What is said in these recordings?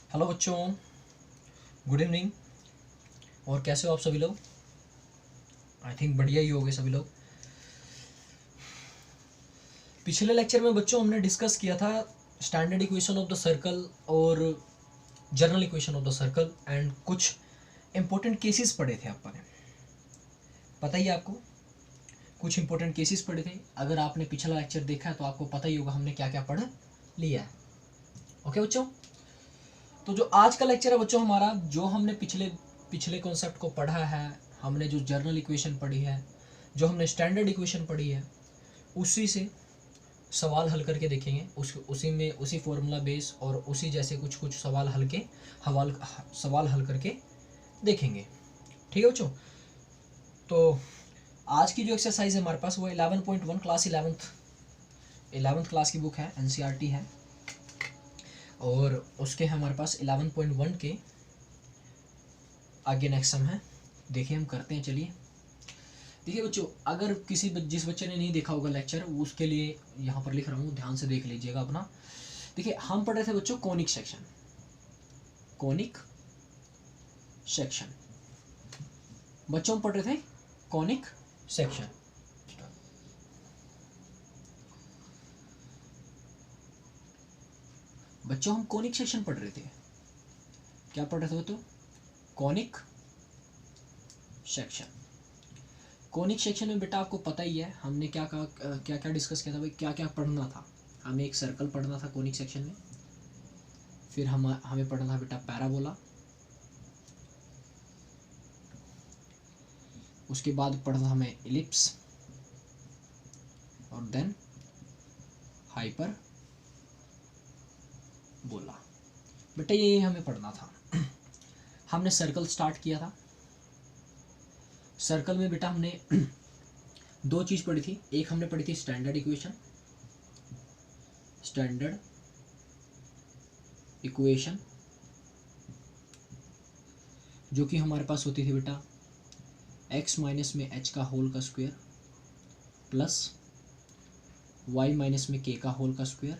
Hello बच्चों, good evening. और कैसे हो आप सभी लोग? आई थिंक बढ़िया ही होंगे सभी लोग। पिछले लेक्चर में बच्चों हमने डिस्कस किया था standard equation of the circle और general equation of the circle and कुछ इंपॉर्टेंट केसेस पढ़े थे अपन ने। पता ही है आपको, कुछ इंपॉर्टेंट केसेस पढ़े थे। अगर आपने पिछला लेक्चर देखा है तो आपको पता ही होगा हमने क्या क्या पढ़ लिया है। ओके बच्चों, तो जो आज का लेक्चर है बच्चों हमारा, जो हमने पिछले पिछले कॉन्सेप्ट को पढ़ा है, हमने जो जर्नल इक्वेशन पढ़ी है, जो हमने स्टैंडर्ड इक्वेशन पढ़ी है, उसी से सवाल हल करके देखेंगे। उसी में उसी फॉर्मूला बेस और उसी जैसे कुछ कुछ सवाल हल करके देखेंगे। ठीक है बच्चों, तो आज की जो एक्सरसाइज है हमारे पास वो 11.1 क्लास 11th क्लास की बुक है, एनसीईआरटी है। और उसके हमारे पास 11.1 के आगे नेक्स्ट सम है। देखिए हम करते हैं, चलिए। देखिए बच्चों, अगर जिस बच्चे ने नहीं देखा होगा लेक्चर, वो उसके लिए यहाँ पर लिख रहा हूँ, ध्यान से देख लीजिएगा अपना। देखिए हम पढ़ रहे थे बच्चों कॉनिक सेक्शन। बच्चों हम पढ़ रहे थे कॉनिक सेक्शन। बच्चों हम कॉनिक सेक्शन पढ़ रहे थे। क्या पढ़ रहे थे बच्चों? Conic section. कॉनिक सेक्शन में बेटा आपको पता ही है हमने क्या क्या डिस्कस किया था भाई, क्या क्या पढ़ना था। हमें एक सर्कल पढ़ना था कॉनिक सेक्शन में, फिर हमें पढ़ना था बेटा पैराबोला, उसके बाद पढ़ना था हमें इलिप्स, और देन हाइपर बोला। बेटा ये हमें पढ़ना था। हमने सर्कल स्टार्ट किया था। सर्कल में बेटा हमने दो चीज पढ़ी थी। एक हमने पढ़ी थी स्टैंडर्ड इक्वेशन, जो कि हमारे पास होती थी बेटा x माइनस में h का होल का स्क्वायर प्लस y माइनस में k का होल का square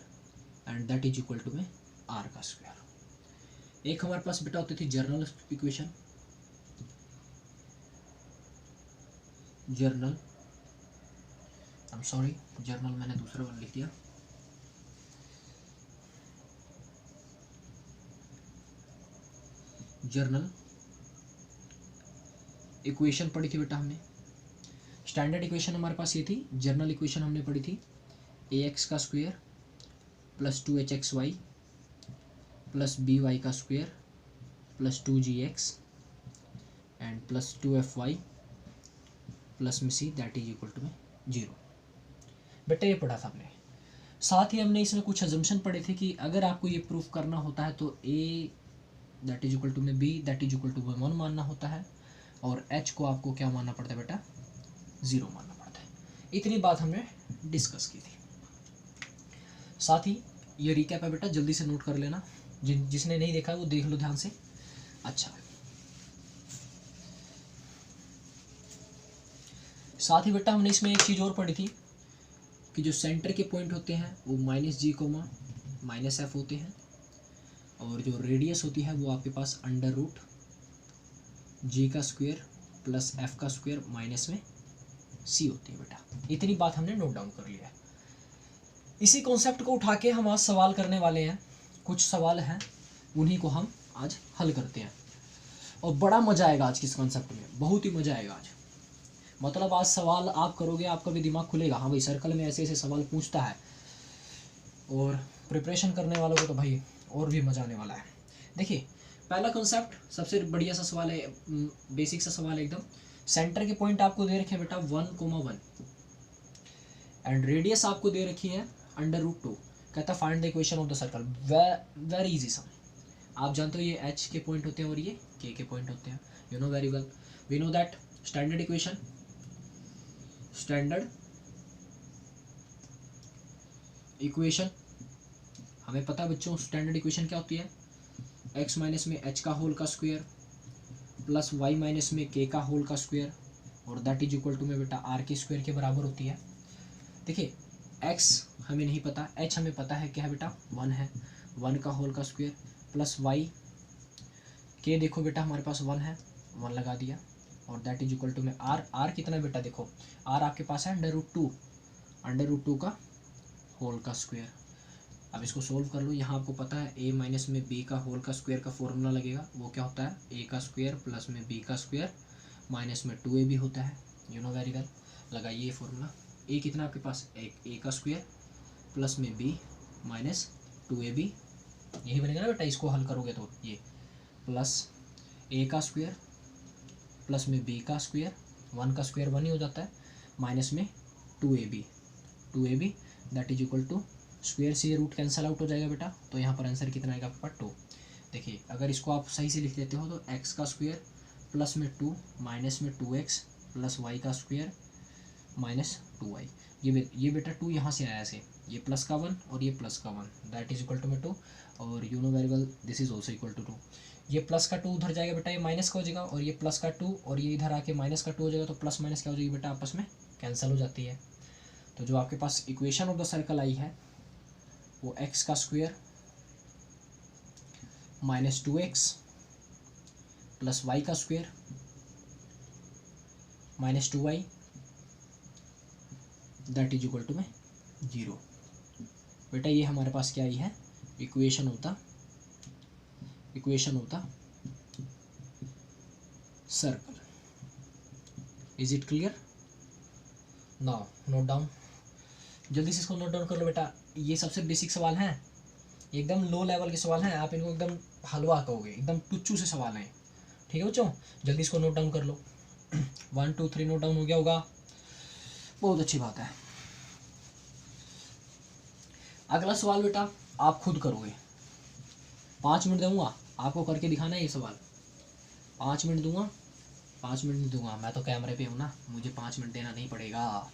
and that is equal to में r का स्क्वायर। एक हमारे पास बेटा होती थी जर्नल इक्वेशन, जर्नल मैंने दूसरा वाला लिख दिया। जर्नल इक्वेशन पढ़ी थी बेटा हमने। स्टैंडर्ड इक्वेशन हमारे पास ये थी। जर्नल इक्वेशन हमने पढ़ी थी ax का square plus 2hxy plus by का square plus 2gx and plus 2fy plus में c that is equal to में 0। बेटा ये पढ़ा था हमने। साथ ही हमने इसमें कुछ अजम्पशन पढ़े थे कि अगर आपको ये प्रूफ करना होता है तो a that is equal to में b that is equal to 1 मानना होता है, और h को आपको क्या मानना पड़ता है बेटा? 0 मानना पड़ता है। इतनी बात हमने डिस्कस की थी। साथ ही ये रिकैप है बेटा, जल्दी से नोट कर लेना। जिसने नहीं देखा है वो देख लो ध्यान से। अच्छा, साथ ही बेटा हमने इसमें एक चीज़ और पढ़ी थी कि जो सेंटर के पॉइंट होते हैं वो -g, -f होते हैं, और जो रेडियस होती है वो आपके पास √g का स्क्वायर प्लस f का स्क्वायर माइनस में c होती है बेटा। इतनी बात हमने नोट डाउन कर लिया है। इसी कॉन्सेप्ट को उठा के हम आज सवाल करने वाले हैं। कुछ सवाल हैं, उन्हीं को हम आज हल करते हैं, और बड़ा मजा आएगा आज किस कॉन्सेप्ट में, बहुत ही मजा आएगा आज। मतलब आज सवाल आप करोगे, आपका भी दिमाग खुलेगा। हाँ भाई, सर्कल में ऐसे ऐसे सवाल पूछता है, और प्रिपरेशन करने वालों को तो भाई और भी मजा आने वाला है। देखिए पहला कॉन्सेप्ट सबसे बढ़िया सा सवाल है, बेसिक सा सवाल है एकदम। सेंटर के पॉइंट आपको दे रखे हैं बेटा 1,1 एंड रेडियस आपको दे रखी है √2। कहता find the equation of the circle. Very easy sum. आप जानते हो ये h के पॉइंट होते हैं और ये k के पॉइंट होते हैं। You know very well, we know that standard equation हमें पता है बच्चों। स्टैंडर्ड इक्वेशन क्या होती है? x माइनस में h का होल का स्क्वायर प्लस y माइनस में k का होल का स्क्वायर, और दैट इज इक्वल टू में बेटा r के स्क्वायर के बराबर होती है। देखिए x हमें नहीं पता, h हमें पता है क्या है बेटा? 1 है। 1 का होल का स्क्वायर प्लस वाई के, देखो बेटा हमारे पास 1 है, 1 लगा दिया, और दैट इज इक्वल टू में आर कितना बेटा, देखो आर आपके पास है अंडर रूट टू का होल का स्क्वायर। अब इसको सोल्व कर लो। यहाँ आपको पता है a माइनस में b का होल का स्क्वायर का फॉर्मूला लगेगा, वो क्या होता है a का स्क्वायर प्लस में b का स्क्वायर माइनस में 2ab होता है, यू नो वेरी वेल। लगाइए ये फॉर्मूला। a कितना आपके पास, a का स्क्वायर प्लस में b माइनस 2ab, यही बनेगा ना बेटा, इसको हल करोगे तो ये प्लस a का स्क्वायर प्लस में b का स्क्वायर, 1 का स्क्वायर 1 ही हो जाता है, माइनस में 2ab that is equal to, square से ये रूट कैंसिल आउट हो जाएगा बेटा, तो यहाँ पर आंसर कितना आएगा आपके पास 2। देखिए अगर इसको आप सही से लिख देते हो तो x का स्क्वायर प्लस में 2 माइनस में 2x प्लस y का स्क्वायर माइनस 2y, ये बेटा 2 यहाँ से आया ऐसे, ये प्लस का 1 और ये प्लस का 1 दैट इज इक्वल टू में 2, और you know very well this is also equal to 2। ये प्लस का 2 उधर जाएगा बेटा, ये माइनस का हो जाएगा, और ये प्लस का 2 और ये इधर आके माइनस का 2 हो जाएगा, तो प्लस माइनस क्या हो जाएगी बेटा, आपस में कैंसिल हो जाती है। तो जो आपके पास इक्वेशन ऑफ द सर्कल आई है वो x का square minus 2x plus y का square minus 2y that is equal to में 0। बेटा ये हमारे पास क्या आई है, equation of the circle. Is it clear? Now note down, जल्दी से इसको नोट डाउन कर लो बेटा। ये सबसे बेसिक सवाल हैं, एकदम लो लेवल के सवाल हैं, आप इनको एकदम हलवा कहोगे, एकदम टुच्चू से सवाल हैं, ठीक है बच्चों। जल्दी इसको नोट डाउन कर लो। 1 2 3 नोट डाउन हो गया होगा, बहुत अच्छी बात है। अगला सवाल बेटा आप खुद करोगे, 5 मिनट दूंगा आपको करके दिखाना है ये सवाल, 5 मिनट दूंगा, 5 मिनट नहीं दूंगा, मैं तो कैमरे पे हूँ ना, मुझे 5 मिनट देना नहीं पड़ेगा।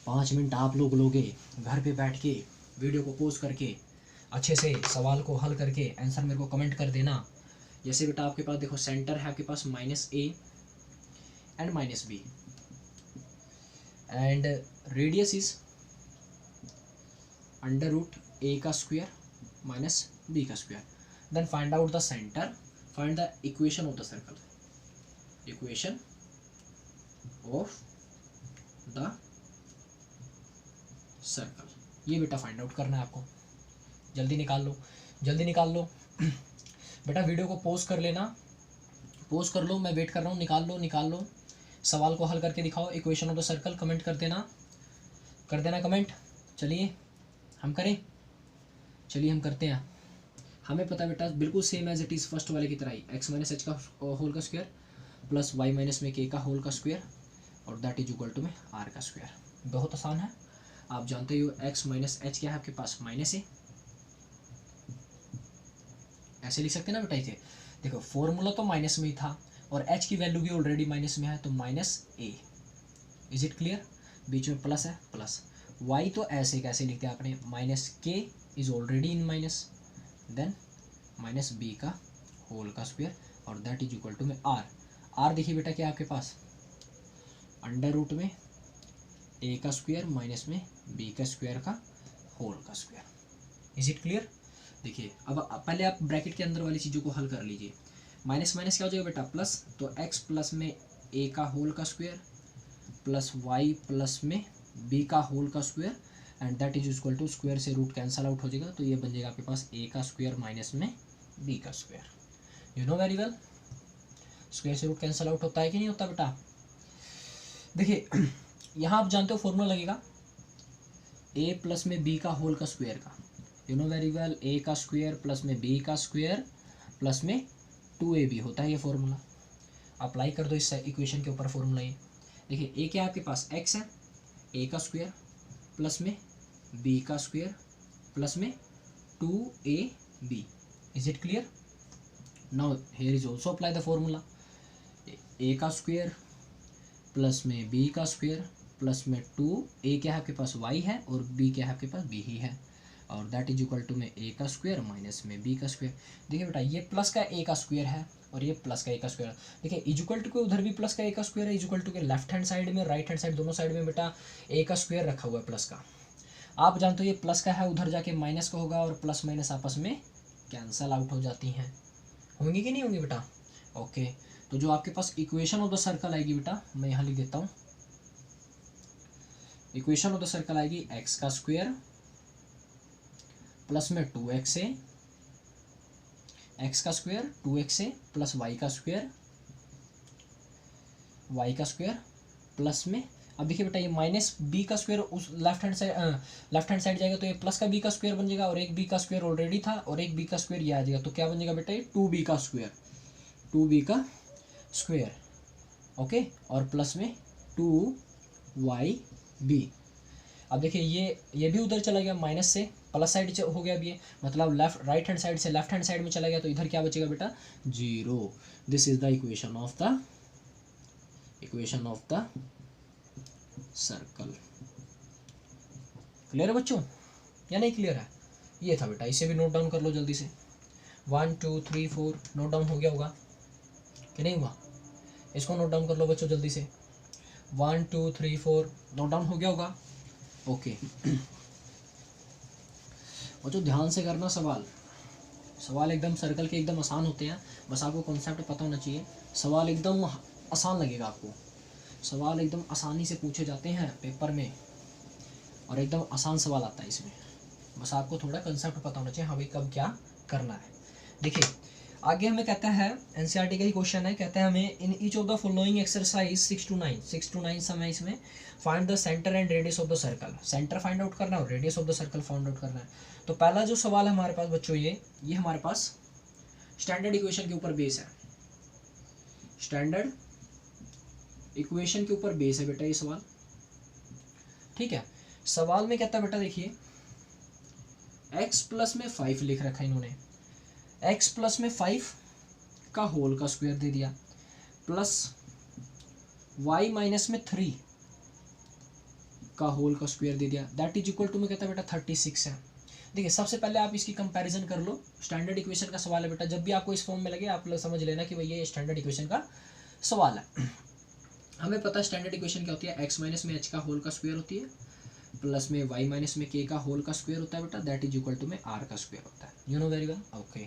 5 मिनट आप लोग लोगे घर पे बैठ के, वीडियो को पॉज करके अच्छे से सवाल को हल करके आंसर मेरे को कमेंट कर देना। जैसे बेटा आपके पास देखो सेंटर है आपके पास -a and -b and radius is √a का स्क्वायर माइनस b का square, then find out the centre, find the equation of the circle, equation of the circle. ये बेटा फाइंड आउट करना है आपको, जल्दी निकाल लो बेटा। वीडियो को पॉज कर लेना, पॉज कर लो, मैं वेट कर रहा हूँ, निकाल लो सवाल को हल करके दिखाओ। Equation of the circle comment कर देना कमेंट। चलिए हम करते हैं। हमें पता है बेटा बिल्कुल same as it is first वाले की तरह ही, x माइनस एच का होल का स्क्वायर प्लस y माइनस में k का होल का स्क्वायर और दैट इज इक्वल टू में r का स्क्वायर। बहुत आसान है, आप जानते हो x माइनस एच क्या है आपके पास, माइनस a, ऐसे लिख सकते हैं ना बेटा। इसे देखो फॉर्मूला तो माइनस में ही था और h की वैल्यू भी ऑलरेडी माइनस में है, तो -a। Is it clear? बीच में प्लस है, प्लस y तो ऐसे कैसे लिखते हैं आपने, -k is already in minus, then -b का होल का स्क्वायर और दैट इज इक्वल टू में r देखिए बेटा क्या आपके पास, √में a का स्क्वायर माइनस में b का स्क्वायर का होल का स्क्वायर। Is it clear? देखिए अब पहले आप ब्रैकेट के अंदर वाली चीज़ों को हल कर लीजिए। माइनस माइनस क्या हो जाएगा बेटा, प्लस, तो x प्लस में a का होल का स्क्वायर प्लस y प्लस में b का होल का square and that is equal to, square से रूट कैंसल आउट हो जाएगा, तो ये बन जाएगा आपके पास a का स्क्वायर माइनस में b का square. You know very well, square से रूट कैंसल आउट होता है कि नहीं होता बेटा। देखिए यहाँ आप जानते हो फॉर्मूला लगेगा a प्लस में b का होल का स्क्वायर का, you know very well, a का स्क्वायर प्लस में b का स्क्वायर प्लस में 2ab होता है ये फॉर्मूला। अप्लाई कर दो इस इक्वेशन के ऊपर फॉर्मूला। ये देखिए a क्या है आपके पास, x है, a का स्क्वायर प्लस में b का स्क्वायर प्लस में 2ab। Is it clear? Now here is also apply the formula, a का स्क्वायर प्लस में b का स्क्वायर प्लस में 2a क्या है आपके पास, y है, और b क्या है आपके पास, b ही है, और दैट इज इक्वल टू में a का स्क्वायर माइनस में b का स्क्वायर। देखिए बेटा ये प्लस का a का स्क्वायर है और ये प्लस का a का स्क्वायर। देखिए इज इक्वल टू के उधर भी प्लस का a का स्क्वायर है, इज इक्वल टू के लेफ्ट हैंड साइड में राइट हैंड साइड दोनों साइड में बेटा a का स्क्वायर रखा हुआ है प्लस का। आप जानते हो ये प्लस का है, उधर जाके माइनस का होगा और प्लस माइनस आपस में कैंसल आउट हो जाती हैं, होंगी कि नहीं होंगी बेटा? ओके, तो जो आपके पास इक्वेशन ऑफ द सर्कल आएगी बेटा, मैं यहाँ लिख देता हूँ, इक्वेशन ऑफ द सर्कल आएगी एक्स का स्क्वायर प्लस में 2x ए, एक्स का स्क्वायर 2x ए प्लस वाई का स्क्वायर, वाई का स्क्वायर प्लस में, अब देखिए बेटा ये माइनस बी का स्क्वायर उस लेफ्ट हैंड साइड जाएगा तो ये प्लस का बी का स्क्वायर बन जाएगा, और एक बी का स्क्वायर ऑलरेडी था और एक बी का स्क्वायर ये आ जाएगा, तो क्या बन जाएगा बेटा ये 2b का स्क्वायर, 2b का स्क्वायर, ओके, और प्लस में 2yb। अब देखिए ये भी उधर चला गया, माइनस से प्लस साइड हो गया, अब ये मतलब राइट हैंड साइड से लेफ्ट हैंड साइड में चला गया, तो इधर क्या बचेगा बेटा 0। This is the equation of the circle. Clear है बच्चों या नहीं क्लियर है? ये था बेटा, इसे भी नोट डाउन कर लो जल्दी से। 1 2 3 4 नोट डाउन हो गया होगा कि नहीं हुआ? इसको नोट डाउन कर लो बच्चों जल्दी से। 1 2 3 4 नोट डाउन हो गया होगा? ओके बच्चों ध्यान से करना सवाल एकदम सर्कल के एकदम आसान होते हैं, बस आपको कॉन्सेप्ट पता होना चाहिए। सवाल एकदम आसान लगेगा आपको, सवाल एकदम आसानी से पूछे जाते हैं पेपर में और एकदम आसान सवाल आता है इसमें, बस आपको थोड़ा कंसेप्ट पता होना चाहिए, हाँ भाई कब क्या करना है। देखिए आगे हमें कहता है, एनसीईआरटी का ही क्वेश्चन है, कहता है हमें in each of the following exercise 6 to 9 समय इसमें find the centre and radius of the circle, centre find out करना है और radius of the circle find out करना है। तो पहला जो सवाल है हमारे पास बच्चों, ये हमारे पास स्टैंडर्ड इक्वेशन के ऊपर बेस है, स्टैंडर्ड इक्वेशन के ऊपर बेस है बेटा ये सवाल, ठीक है। सवाल में कहता है बेटा देखिए x प्लस में 5 लिख रखा है इन्होंने, x प्लस में 5 का होल का स्क्वायर दे दिया प्लस y माइनस में 3 का होल का स्क्वायर दे दिया, दैट इज इक्वल टू में कहता है बेटा 36 है। देखिए सबसे पहले आप इसकी कंपैरिजन कर लो, स्टैंडर्ड इक्वेशन का सवाल है बेटा, जब भी आपको इस फॉर्म में लगे आप लोग समझ लेना कि भाई ये स्टैंडर्ड इक्वेशन का सवाल है। हमें पता है स्टैंडर्ड इक्वेशन क्या होती है, x माइनस में h का होल का स्क्वायर होती है प्लस में y माइनस में k का होल का स्क्वायर होता है बेटा, दैट इज इक्वल टू में r का स्क्वायर होता है, you know very well. Okay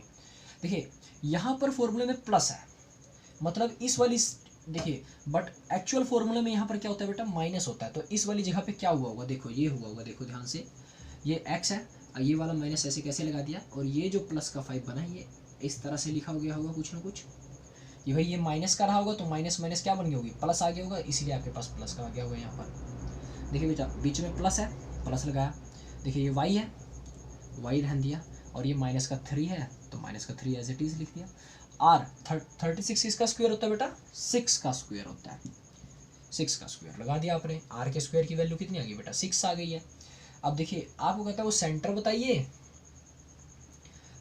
देखिए यहाँ पर फॉर्मूले में प्लस है, मतलब इस वाली देखिए, बट एक्चुअल फॉर्मूले में यहाँ पर क्या होता है बेटा माइनस होता है, तो इस वाली जगह पे क्या हुआ होगा, देखो ये हुआ होगा, देखो ध्यान से, ये x है, ये वाला माइनस ऐसे कैसे लगा दिया, और ये जो प्लस का 5 बना है ये इस तरह से लिखा हो गया होगा कुछ ना कुछ, ये भाई ये माइनस का रहा होगा तो माइनस माइनस क्या बन गया होगी, प्लस आ गया होगा, इसीलिए आपके पास प्लस का आ गया होगा यहाँ पर। देखिए बेटा बीच में प्लस है, प्लस लगाया, देखिए ये y है, y रहने दिया, और ये माइनस का 3 है तो माइनस का 3 एज इट इज लिख दिया। r 36 इसका स्क्वायर होता है बेटा, 6 का स्क्वायर होता है, 6 का स्क्वायर लगा दिया आपने, r के स्क्वायर की वैल्यू कितनी आ गई बेटा 6 आ गई है। अब देखिए आपको कहता है वो सेंटर बताइए,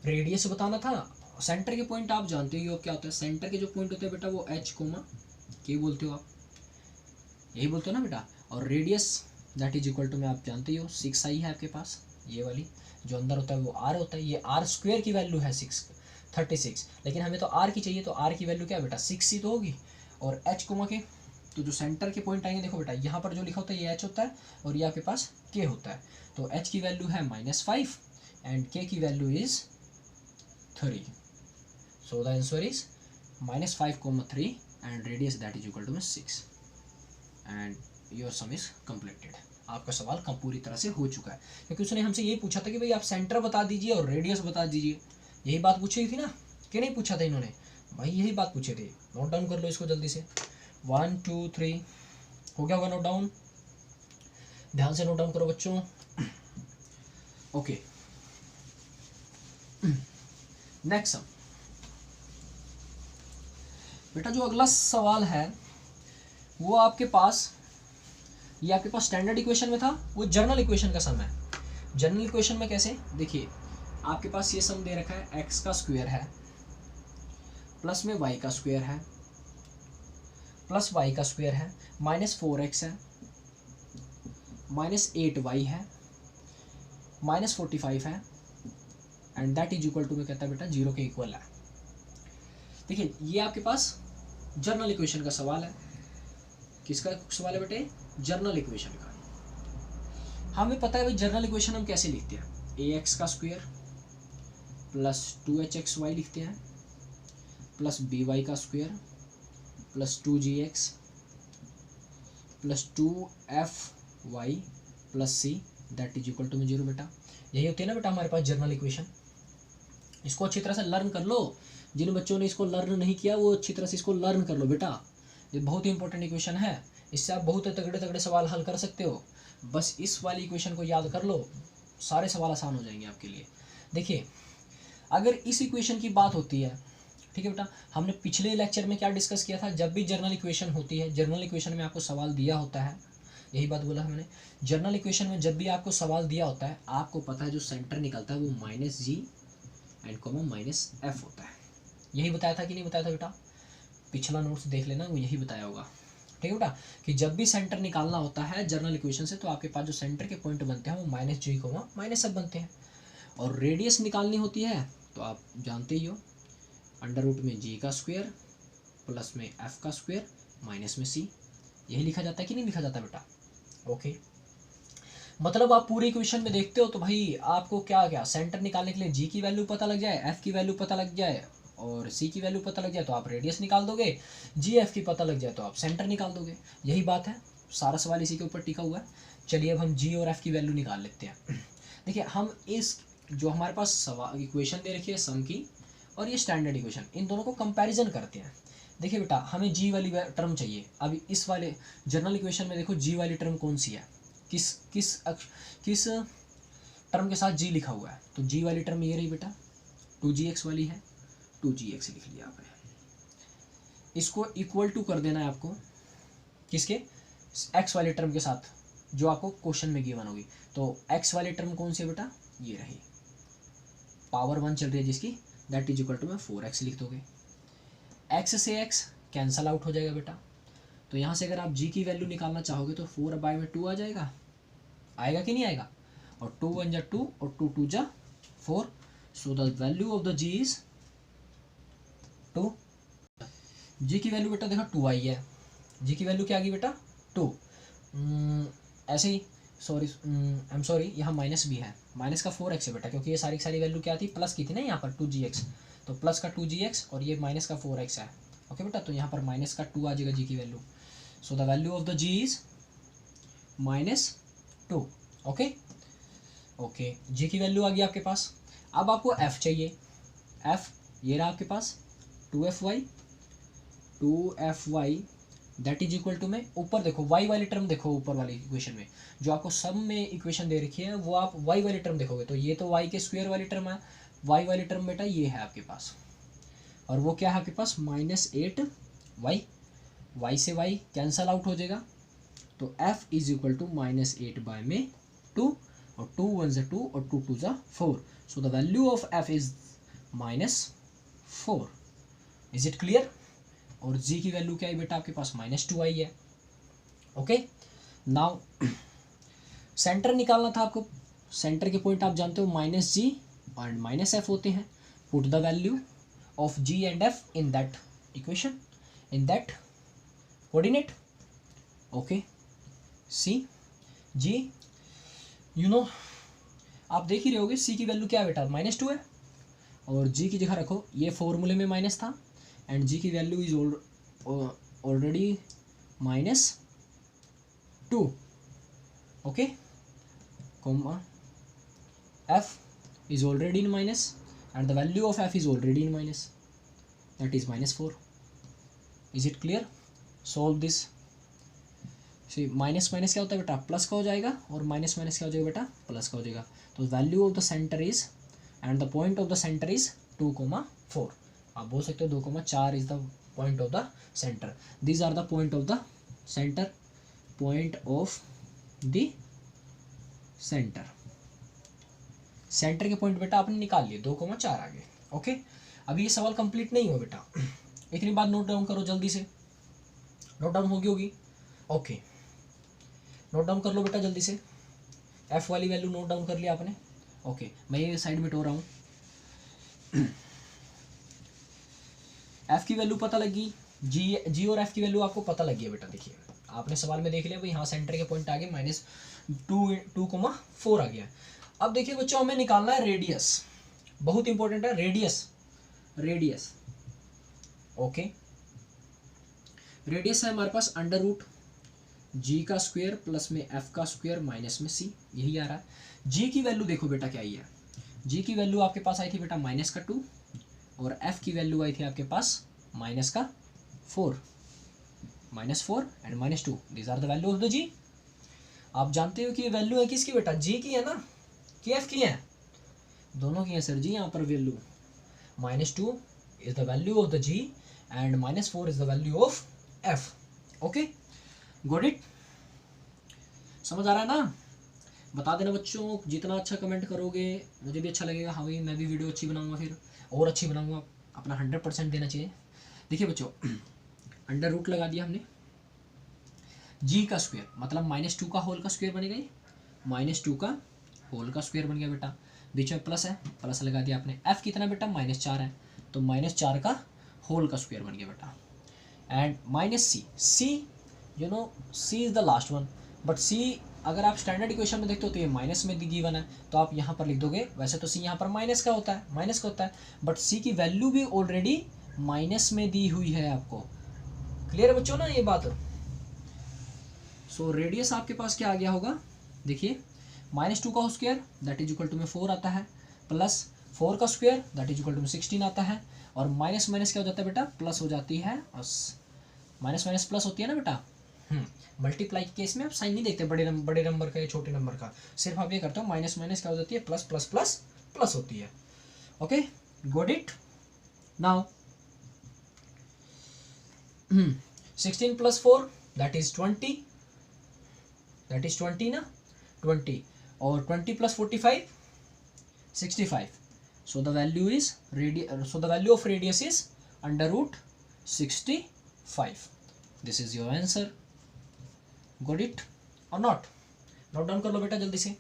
रेडियस बताना था, सेंटर के पॉइंट आप जानते हो क्या होता है, सेंटर के जो पॉइंट होते हैं बेटा वो h कोमा के बोलते हो आप, यही बोलते हो ना बेटा, और radius that is equal to में आप जानते हो 6 आई है आपके पास, ये वाली जो अंदर होता है वो r होता है, ये r स्क्वायर की वैल्यू है 36, लेकिन हमें तो r की चाहिए, तो r की वैल्यू क्या है बेटा 6 ही तो होगी, और h कोमा के तो जो सेंटर के पॉइंट आएंगे, देखो बेटा यहाँ पर जो लिखा होता है ये h होता है और ये आपके पास k होता है, तो h की वैल्यू है -5 एंड k की value is 3, so the answer is -5, 3 and radius that is equal to 6 and your sum is completed। आपका सवाल पूरी तरह से हो चुका है, क्योंकि उसने हमसे यही पूछा था कि भाई आप सेंटर बता दीजिए और रेडियस बता दीजिए, यही बात पूछी थी ना, कि नहीं पूछा था इन्होंने, भाई यही बात पूछे थे। नोट डाउन कर लो इसको जल्दी से, 1 2 3 हो गया होगा नोट डाउन, ध्यान से नोट डाउन करो बच्चों। ओके नेक्स्ट सम बेटा, जो अगला सवाल है वो आपके पास, ये आपके पास स्टैंडर्ड इक्वेशन में था, वो जर्नल इक्वेशन का सम है। जर्नल इक्वेशन में कैसे, देखिए आपके पास ये सम दे रखा है, x का स्क्वायर है प्लस में y का स्क्वायर है प्लस y का स्क्वायर है -4x है -8y है -45 है and that is equal to में कहता है बेटा 0 के इक्वल है। देखिए ये आपके पास जर्नल इक्वेशन का सवाल है, किसका सवाल है बेटे, जर्नल इक्वेशन का। हमें पता है भाई जर्नल इक्वेशन हम कैसे लिखते हैं, ax का स्क्वायर प्लस 2hxy लिखते हैं प्लस by का square plus 2gx plus 2fy plus c that is equal to में 0 बेटा। यही होती है ना बेटा हमारे पास जनरल इक्वेशन। इसको अच्छी तरह से लर्न कर लो, जिन बच्चों ने इसको लर्न नहीं किया वो अच्छी तरह से इसको लर्न कर लो बेटा, ये बहुत ही इंपॉर्टेंट इक्वेशन है, इससे आप बहुत तगड़े तगड़े सवाल हल कर सकते हो। बस इस वाली इक्वेशन को याद कर लो, सारे सवाल आसान हो जाएंगे आपके लिए। देखिए अगर इस इक्वेशन की बात होती है, ठीक है बेटा, हमने पिछले लेक्चर में क्या डिस्कस किया था, जब भी जर्नल इक्वेशन होती है, जर्नल इक्वेशन में आपको सवाल दिया होता है, यही बात बोला है मैंने, जर्नल इक्वेशन में जब भी आपको सवाल दिया होता है, आपको पता है जो सेंटर निकलता है वो -g एंड -f होता है। यही बताया था कि नहीं बताया था बेटा, पिछला नोट्स देख लेना, वो यही बताया होगा, ठीक है बेटा, कि जब भी सेंटर निकालना होता है जर्नल इक्वेशन से तो आपके पास जो सेंटर के पॉइंट बनते हैं वो -g, -f बनते हैं। और रेडियस निकालनी होती है तो आप जानते ही हो, अंडर रूट में g का स्क्वायर प्लस में f का स्क्वायर माइनस में c, यही लिखा जाता है कि नहीं लिखा जाता बेटा। ओके, मतलब आप पूरी इक्वेशन में देखते हो तो भाई आपको क्या क्या सेंटर निकालने के लिए g की वैल्यू पता लग जाए, f की वैल्यू पता लग जाए और c की वैल्यू पता लग जाए तो आप रेडियस निकाल दोगे, g f की पता लग जाए तो आप सेंटर निकाल दोगे। यही बात है, सारा सवाल इसी के ऊपर टिका हुआ है। चलिए अब हम g और f की वैल्यू निकाल लेते हैं। देखिए हम इस जो हमारे पास सवाल इक्वेशन दे रखी है सम की और ये स्टैंडर्ड इक्वेशन, इन दोनों को कंपैरिजन करते हैं। देखिए बेटा हमें g वाली टर्म चाहिए, अभी इस वाले जनरल इक्वेशन में देखो g वाली टर्म कौन सी है, किस टर्म के साथ g लिखा हुआ है, तो g वाली टर्म ये रही बेटा, 2gx वाली है, 2gx लिख लिया आपने। इसको इक्वल टू कर देना है आपको किसके, x वाली टर्म के साथ जो आपको क्वेश्चन में गिवन होगी। तो x वाली टर्म कौन सी है बेटा, ये रही, पावर 1 चल रही है जिसकी, दैट इज इक्वल टू में 4x लिख दोगे। x से x कैंसल आउट हो जाएगा बेटा, तो यहाँ से अगर आप g की वैल्यू निकालना चाहोगे तो 4/2 आ जाएगा, आएगा कि नहीं आएगा, और 2 1 जा 2 और 2 2 जा 4, so the value of the g is 2। g की वैल्यू बेटा देखो 2 आई है, g की वैल्यू क्या आ गई बेटा 2। ऐसे ही आई एम सॉरी यहाँ माइनस भी है, माइनस का 4x है बेटा, क्योंकि ये सारी सारी वैल्यू क्या थी, प्लस की थी ना यहाँ पर 2gx, तो प्लस का 2gx और ये माइनस का 4x है। ओके बेटा, तो यहाँ पर माइनस का 2 आ जाएगा g की value, so the value of the g is -2। Okay okay, g की वैल्यू आ गई आपके पास। अब आपको f चाहिए, f ये रहा आपके पास 2fy that is equal to में, ऊपर देखो y वाली टर्म देखो, ऊपर वाली इक्वेशन में जो आपको सब में इक्वेशन दे रखी है वो आप y वाली टर्म देखोगे तो ये तो y के स्क्वायर वाली टर्म है, y वाली टर्म बेटा ये है आपके पास, और वो क्या है आपके पास -8y, y से y कैंसल आउट हो जाएगा, तो f इज इक्वल टू -8/2 और 2 1 जा 2 और 2 2 जा 4, so the value of f is -4। Is it clear. और g की वैल्यू क्या है बेटा आपके पास -2 आई है। ओके, नाउ सेंटर निकालना था आपको, सेंटर के पॉइंट आप जानते हो -g एंड -f होते हैं। Put the value of g and f in that equation, in that coordinate. Okay, see g you know आप देख ही रहे होगे c की वैल्यू क्या है बेटा -2 है, और g की जगह रखो, ये फॉर्मूले में माइनस था एंड g की value is already -2। Okay, comma f is already in minus and the value of f is already in minus, that is -4। is it clear। solve this। see minus minus क्या होता है बेटा plus का हो जाएगा, और minus minus क्या हो जाएगा बेटा प्लस का हो जाएगा, तो value of the centre is and the point of the centre is 2,4। आप बोल सकते हो 2,4 is the point of the centre, these are the point of the centre, point of the centre. Centre के point बेटा आपने निकाल लिए, 2,4 आ गए। ओके, अभी ये सवाल कंप्लीट नहीं हुआ बेटा, इतनी बात नोट डाउन करो जल्दी से, नोट डाउन होगी। ओके, नोट डाउन कर लो बेटा जल्दी से, एफ वाली वैल्यू नोट डाउन कर लिया आपने। ओके, मैं ये साइड में टो रहा हूँ। एफ की वैल्यू पता लगी, जी और एफ की वैल्यू आपको पता लगी है बेटा। देखिए आपने सवाल में देख लिया भाई, यहाँ सेंटर के पॉइंट आ गए -2,4 आ गया। अब देखिए बच्चों हमें निकालना है रेडियस, बहुत इंपॉर्टेंट है, रेडियस, रेडियस ओके। रेडियस है हमारे पास अंडर रूट जी का स्क्वायर प्लस में एफ का स्क्वायर माइनस में सी, यही आ रहा है। जी की वैल्यू देखो बेटा क्या आई है, जी की वैल्यू आपके पास आई थी बेटा माइनस का 2 और एफ की वैल्यू आई थी आपके पास माइनस का 4, -4 and -2 these are the value of the g. आप जानते हो कि ये वैल्यू है किसकी बेटा, जी की है ना कि एफ की है, दोनों की है सर जी। यहाँ पर value -2 is the value of the G and -4 is the value of F, okay got it, समझ आ रहा है ना। बता देना बच्चों, जितना अच्छा कमेंट करोगे मुझे भी अच्छा लगेगा, हाँ भाई मैं भी वीडियो अच्छी बनाऊंगा, फिर और अच्छी बनाऊंगा, अपना 100% देना चाहिए। देखिए बच्चों अंडर रूट लगा दिया हमने, जी का स्क्वायर मतलब -2 का होल का स्क्वायर बनेगा, ये -2 का होल का स्क्वायर बन गया बेटा, बीच में प्लस है, प्लस लगा दिया आपने। एफ कितना बेटा -4 है, तो -4 का होल का स्क्वायर बन गया बेटा, and minus C, C you know C is the last one, but C अगर आप स्टैंडर्ड इक्वेशन में देखते हो तो ये माइनस में गिवन है, तो आप यहाँ पर लिख दोगे, वैसे तो सी यहाँ पर माइनस का होता है, माइनस का होता है, बट सी की वैल्यू भी ऑलरेडी माइनस में दी हुई है आपको, क्लियर है बच्चों ना ये बात। सो रेडियस आपके पास क्या आ गया होगा, देखिए -2 का square that is equal to में 4 आता है, प्लस 4 का square that is equal to में 16 आता है, और माइनस माइनस क्या हो जाता है बेटा, प्लस हो जाती है, और माइनस माइनस प्लस होती है ना बेटा। मल्टीप्लाई के केस में आप साइन नहीं देखते बड़े नंबर का या छोटे नंबर का, सिर्फ आप ये करते हो माइनस माइनस क्या हो जाती है, प्लस प्लस प्लस प्लस होती है, okay got it. Now 16 plus 4 that is 20, that is 20 ना, 20 और 20 plus 45 65, so the value is so the value of radius is under root 65, this is your answer, got it or not। Note down कर लो बेटा जल्दी से,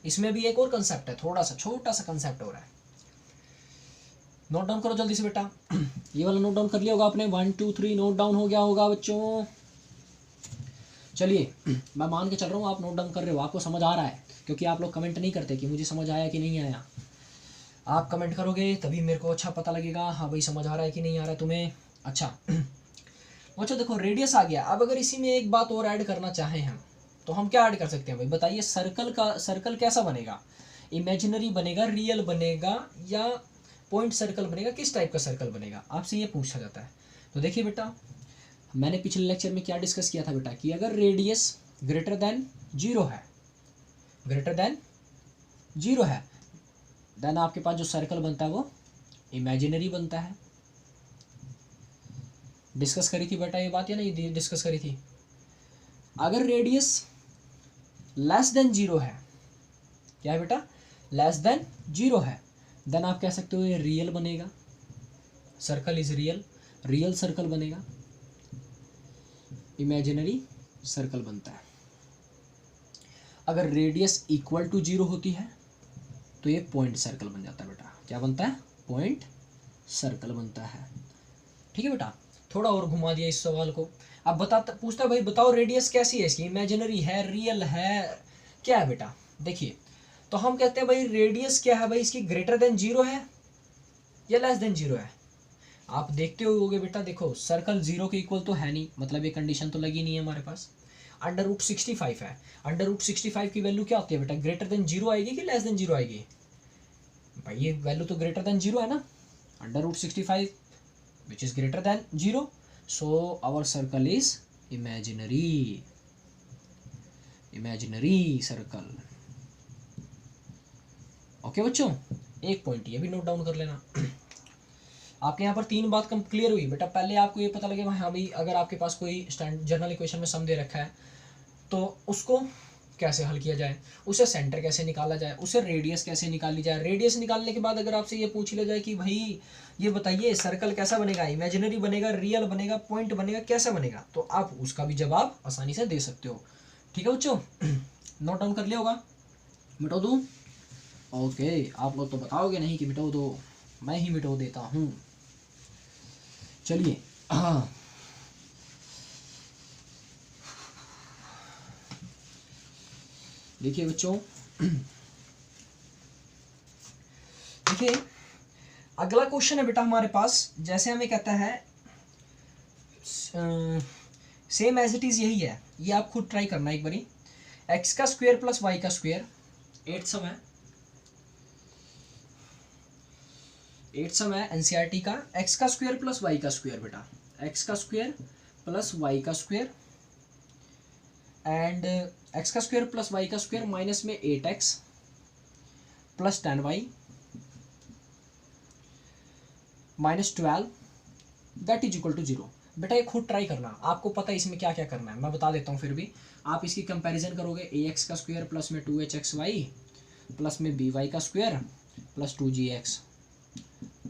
इसमें भी एक और कंसेप्ट है, थोड़ा सा छोटा सा कंसेप्ट हो रहा है, नोट डाउन करो जल्दी से बेटा। ये वाला नोट डाउन कर लिया होगा आपने, 1 2 3 नोट डाउन हो गया होगा बच्चों। चलिए मैं मान के चल रहा हूँ आप नोट डाउन कर रहे हो, आपको समझ आ रहा है, क्योंकि आप लोग कमेंट नहीं करते कि मुझे समझ आया कि नहीं आया। आप कमेंट करोगे तभी मेरे को अच्छा पता लगेगा, हाँ भाई समझ आ रहा है कि नहीं आ रहा है तुम्हें। अच्छा बच्चों देखो रेडियस आ गया, अब अगर इसी में एक बात और ऐड करना चाहें हम, तो हम क्या ऐड कर सकते हैं भाई बताइए। सर्कल कैसा बनेगा, इमेजिनरी बनेगा, रियल बनेगा, या पॉइंट सर्कल बनेगा, किस टाइप का सर्कल बनेगा, आपसे ये पूछा जाता है। तो देखिए बेटा मैंने पिछले लेक्चर में क्या डिस्कस किया था बेटा, कि अगर रेडियस ग्रेटर देन 0 है, ग्रेटर देन 0 है, देन आपके पास जो सर्कल बनता है वो इमेजिनरी बनता है। डिस्कस करी थी बेटा ये बात या नहीं डिस्कस करी थी। अगर रेडियस लेस देन 0 है, क्या है बेटा, लेस देन 0 है, देन आप कह सकते हो ये रियल बनेगा, circle is real, real circle बनेगा, इमेजिनरी सर्कल बनता है। अगर रेडियस इक्वल टू 0 होती है तो ये पॉइंट सर्कल बन जाता है बेटा, क्या बनता है, पॉइंट सर्कल बनता है, ठीक है बेटा। थोड़ा और घुमा दिया इस सवाल को। अब पूछता भाई बताओ रेडियस कैसी है इसकी, इमेजिनरी है, रियल है, क्या है बेटा। देखिए तो हम कहते हैं भाई रेडियस क्या है भाई इसकी, ग्रेटर देन 0 है या लेस देन 0 है। आप देखते होगे बेटा, देखो सर्कल 0 के इक्वल तो है नहीं, मतलब ये कंडीशन तो लगी नहीं है हमारे पास। अंडर रूट 65 है, अंडर रूट 65 की वैल्यू क्या होती है बेटा, ग्रेटर देन 0 आएगी कि लेस देन 0 आएगी, भाई ये वैल्यू तो ग्रेटर देन 0 है ना, under root 65 which is greater than 0, so our circle is imaginary circle, okay बच्चों। एक पॉइंट ये भी नोट डाउन कर लेना। आपके यहाँ पर 3 बात कम क्लियर हुई बेटा। पहले आपको ये पता लगे हाँ भाई अगर आपके पास कोई जनरल इक्वेशन में सम दे रखा है तो उसको कैसे हल किया जाए, उसे सेंटर कैसे निकाला जाए, उसे रेडियस कैसे निकाली जाए। रेडियस निकालने के बाद अगर आपसे ये पूछ लिया जाए कि भाई ये बताइए सर्कल कैसा बनेगा, इमेजिनरी बनेगा, रियल बनेगा, पॉइंट बनेगा, कैसा बनेगा, तो आप उसका भी जवाब आसानी से दे सकते हो, ठीक है बच्चों। नोट डाउन कर लिया होगा, मिटा दूँ, ओके। आप लोग तो बताओगे नहीं कि मिटाओ दो, मैं ही मिटा देता हूँ। चलिए देखिए बच्चों, देखिए अगला क्वेश्चन है बेटा हमारे पास, जैसे हमें कहता है सेम एज इट इज यही है, ये आप खुद ट्राई करना एक बारी। एक्स का स्क्वायर प्लस वाई का स्क्वायर, 8 सम है, 8 सम है एनसीईआरटी का। एक्स का स्क्वायर प्लस वाई का स्क्वायर बेटा, एक्स का स्क्वायर प्लस वाई का स्क्वायर एंड एक्स का स्क्वायर प्लस वाई का स्क्वायर माइनस में 8x plus 10y minus 12 that is equal to 0। बेटा ये खुद ट्राई करना, आपको पता है इसमें क्या क्या करना है, मैं बता देता हूँ। फिर भी आप इसकी कंपैरिजन करोगे, ax का स्क्वायर प्लस में 2hxy प्लस में by का square plus 2gx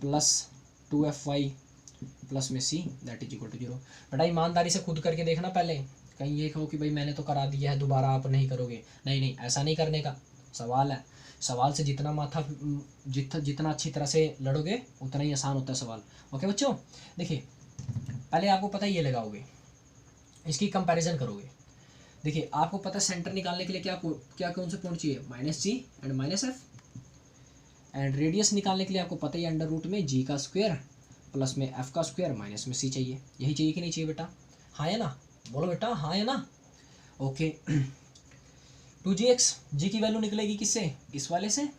plus 2fy plus में c that is equal to 0। बेटा ईमानदारी से खुद करके देखना पहले, कहीं ये कहो कि भाई मैंने तो करा दिया है दोबारा आप नहीं करोगे, नहीं नहीं ऐसा नहीं करने का। सवाल है, सवाल से जितना जितना अच्छी तरह से लड़ोगे उतना ही आसान होता है सवाल। ओके बच्चों, देखिए पहले आपको पता है ये लगाओगे, इसकी कंपैरिजन करोगे। देखिए आपको पता है सेंटर निकालने के लिए क्या कौन से पॉइंट चाहिए, -g and -f, and radius निकालने के लिए आपको पता ही अंडर रूट में g का स्क्वायर प्लस में f का स्क्वायर माइनस में c चाहिए। यही चाहिए कि नहीं चाहिए बेटा, हाँ है ना, बोलो बेटा हाँ है ना। ओके 2gx, g की वैल्यू निकलेगी किससे, इस वाले से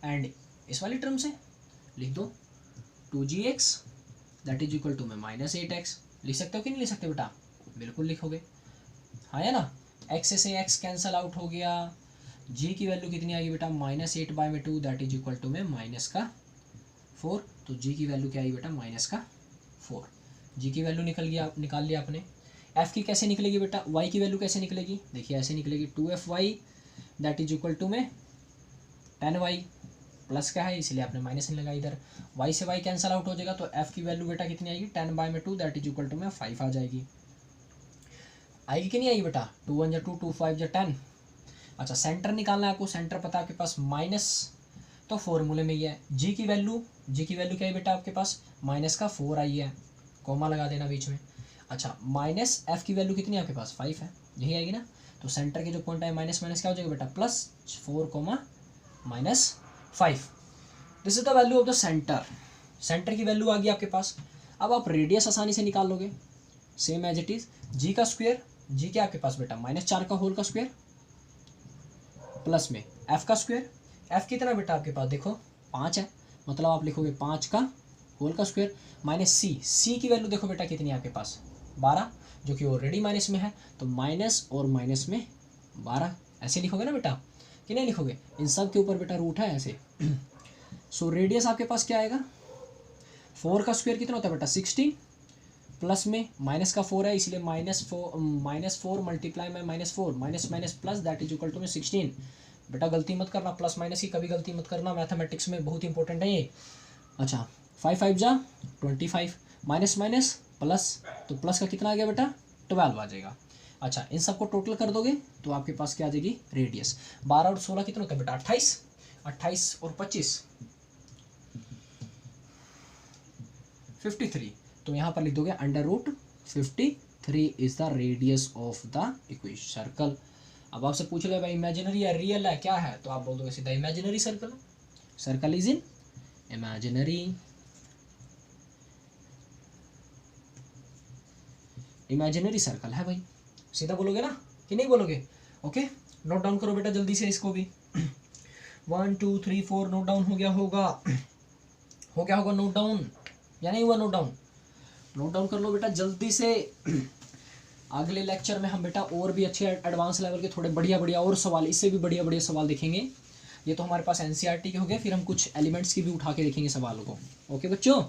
एंड इस वाली टर्म से, लिख दो 2gx that is equal to में -8x। लिख सकते हो कि नहीं लिख सकते बेटा, बिल्कुल लिखोगे, हाँ है ना। x से x कैंसल आउट हो गया, g की वैल्यू कितनी आएगी बेटा, -8/2 दैट इज इक्वल टू में -4। तो g की वैल्यू क्या आई बेटा, -4। g की वैल्यू निकाल लिया आपने। f की कैसे निकलेगी बेटा, y की वैल्यू कैसे निकलेगी, देखिए ऐसे निकलेगी 2fy that is equal to में 10y प्लस क्या है इसलिए आपने माइनस नहीं लगा इधर, y से y कैंसल आउट हो जाएगा तो f की वैल्यू बेटा कितनी आएगी, 10/2 दैट इज इक्वल टू में 5 आ जाएगी। आएगी कि नहीं आएगी बेटा, 2 1 2 2 5 10। अच्छा सेंटर निकालना है आपको, सेंटर पता है आपके पास माइनस, तो फॉर्मूले में ही है। g की वैल्यू क्या है बेटा आपके पास, -4 आई है, कॉमा लगा देना बीच में। अच्छा माइनस f की वैल्यू कितनी है आपके पास, 5 है, यही आएगी ना। तो सेंटर के जो पॉइंट है माइनस क्या हो जाएगा बेटा, +4 -5। This is the value of the centre. Centre की वैल्यू आ गई आपके पास। अब आप रेडियस आसानी से निकाल लोगे, same as it is. g का स्क्वायर, g क्या आपके पास बेटा, -4 का होल का स्क्वायर प्लस में f का स्क्वायर, f कितना बेटा आपके पास देखो 5 है, मतलब आप लिखोगे 5 का होल का स्क्वायर माइनस c की वैल्यू देखो बेटा कितनी है आपके पास 12, जो कि ऑलरेडी माइनस में है, तो माइनस और माइनस में 12 ऐसे लिखोगे ना बेटा कि नहीं लिखोगे, इन सब के ऊपर बेटा रूट है ऐसे। सो रेडियस आपके पास क्या आएगा, 4 का स्क्वायर कितना होता है बेटा 16 प्लस में माइनस का 4 है इसलिए -4 मल्टीप्लाई में -4 minus minus plus that is equal to में 16। बेटा गलती मत करना, प्लस माइनस की कभी गलती मत करना, मैथमेटिक्स में बहुत इंपॉर्टेंट है ये। अच्छा 5 5 जा 25 माइनस माइनस प्लस, तो प्लस का कितना आ गया बेटा 12 आ जाएगा। अच्छा इन सबको टोटल कर दोगे तो आपके पास क्या आ जाएगी रेडियस, 12 और 16 कितना होता है बेटा 28, 28 और 25 53। तो यहाँ पर लिख दोगे √53 is the radius of the equation circle. अब आपसे पूछ ले भाई इमेजिनरी है रियल है क्या है, तो आप बोल दोगे सीधा imaginary circle, circle is in imaginary circle है भाई, सीधा बोलोगे ना कि नहीं बोलोगे। ओके नोट डाउन करो बेटा जल्दी से इसको भी 1 2 3 4 नोट डाउन हो गया होगा नोट डाउन या नहीं हुआ नोट डाउन कर लो बेटा जल्दी से। अगले लेक्चर में हम बेटा और भी अच्छे एडवांस लेवल के थोड़े बढ़िया और सवाल, इससे भी बढ़िया सवाल देखेंगे। ये तो हमारे पास एनसीईआरटी के हो गए, फिर हम कुछ एलिमेंट्स की भी उठा के देखेंगे सवालों को। ओके बच्चों,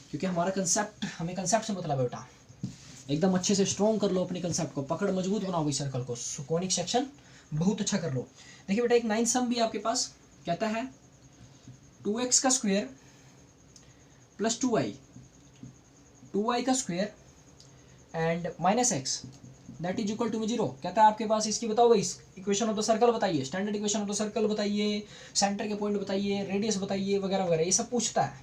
क्योंकि हमारा कंसेप्ट, हमें कंसेप्ट से मतलब है बेटा, एकदम अच्छे से स्ट्रॉन्ग कर लो अपने कंसेप्ट को, पकड़ मजबूत बनाओ इस सर्कल को, कोनिक सेक्शन बहुत अच्छा कर लो। देखिए बेटा एक 9 सम भी आपके पास कहता है 2x का स्क्वायर प्लस 2y का square and -x that is equal to में 0। कहता है आपके पास इसकी बताओ भाई इक्वेशन ऑफ द सर्कल बताइए, standard equation of the circle बताइए, सेंटर के पॉइंट बताइए, रेडियस बताइए वगैरह वगैरह, ये सब पूछता है।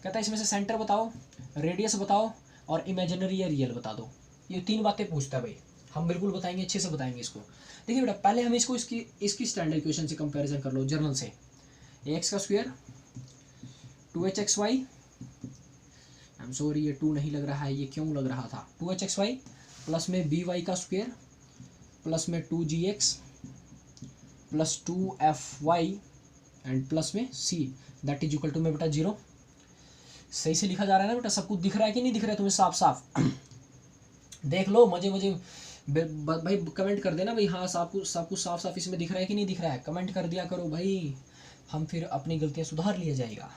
कहता है इसमें से सेंटर बताओ, रेडियस बताओ और इमेजिनरी या रियल बता दो। ये 3 बातें पूछता है भाई, हम बिल्कुल बताएंगे, अच्छे से बताएंगे इसको। देखिए बेटा पहले हम इसको इसकी स्टैंडर्ड इक्वेशन से कंपेरिजन कर लो, जर्नल से। एक्स का square 2hxy, I am sorry ये 2 नहीं लग रहा है, ये क्यों लग रहा था, 2hxy प्लस में by का स्क्वायर प्लस में 2gx plus 2fy and plus में c that is equal to में बेटा 0। सही से लिखा जा रहा है ना बेटा, सब कुछ दिख रहा है कि नहीं दिख रहा है तुम्हें साफ साफ? देख लो, मजे भाई कमेंट कर देना भाई, हाँ सब कुछ साफ साफ इसमें दिख रहा है कि नहीं दिख रहा है, कमेंट कर दिया करो भाई, हम फिर अपनी गलतियां सुधार लिया जाएगा,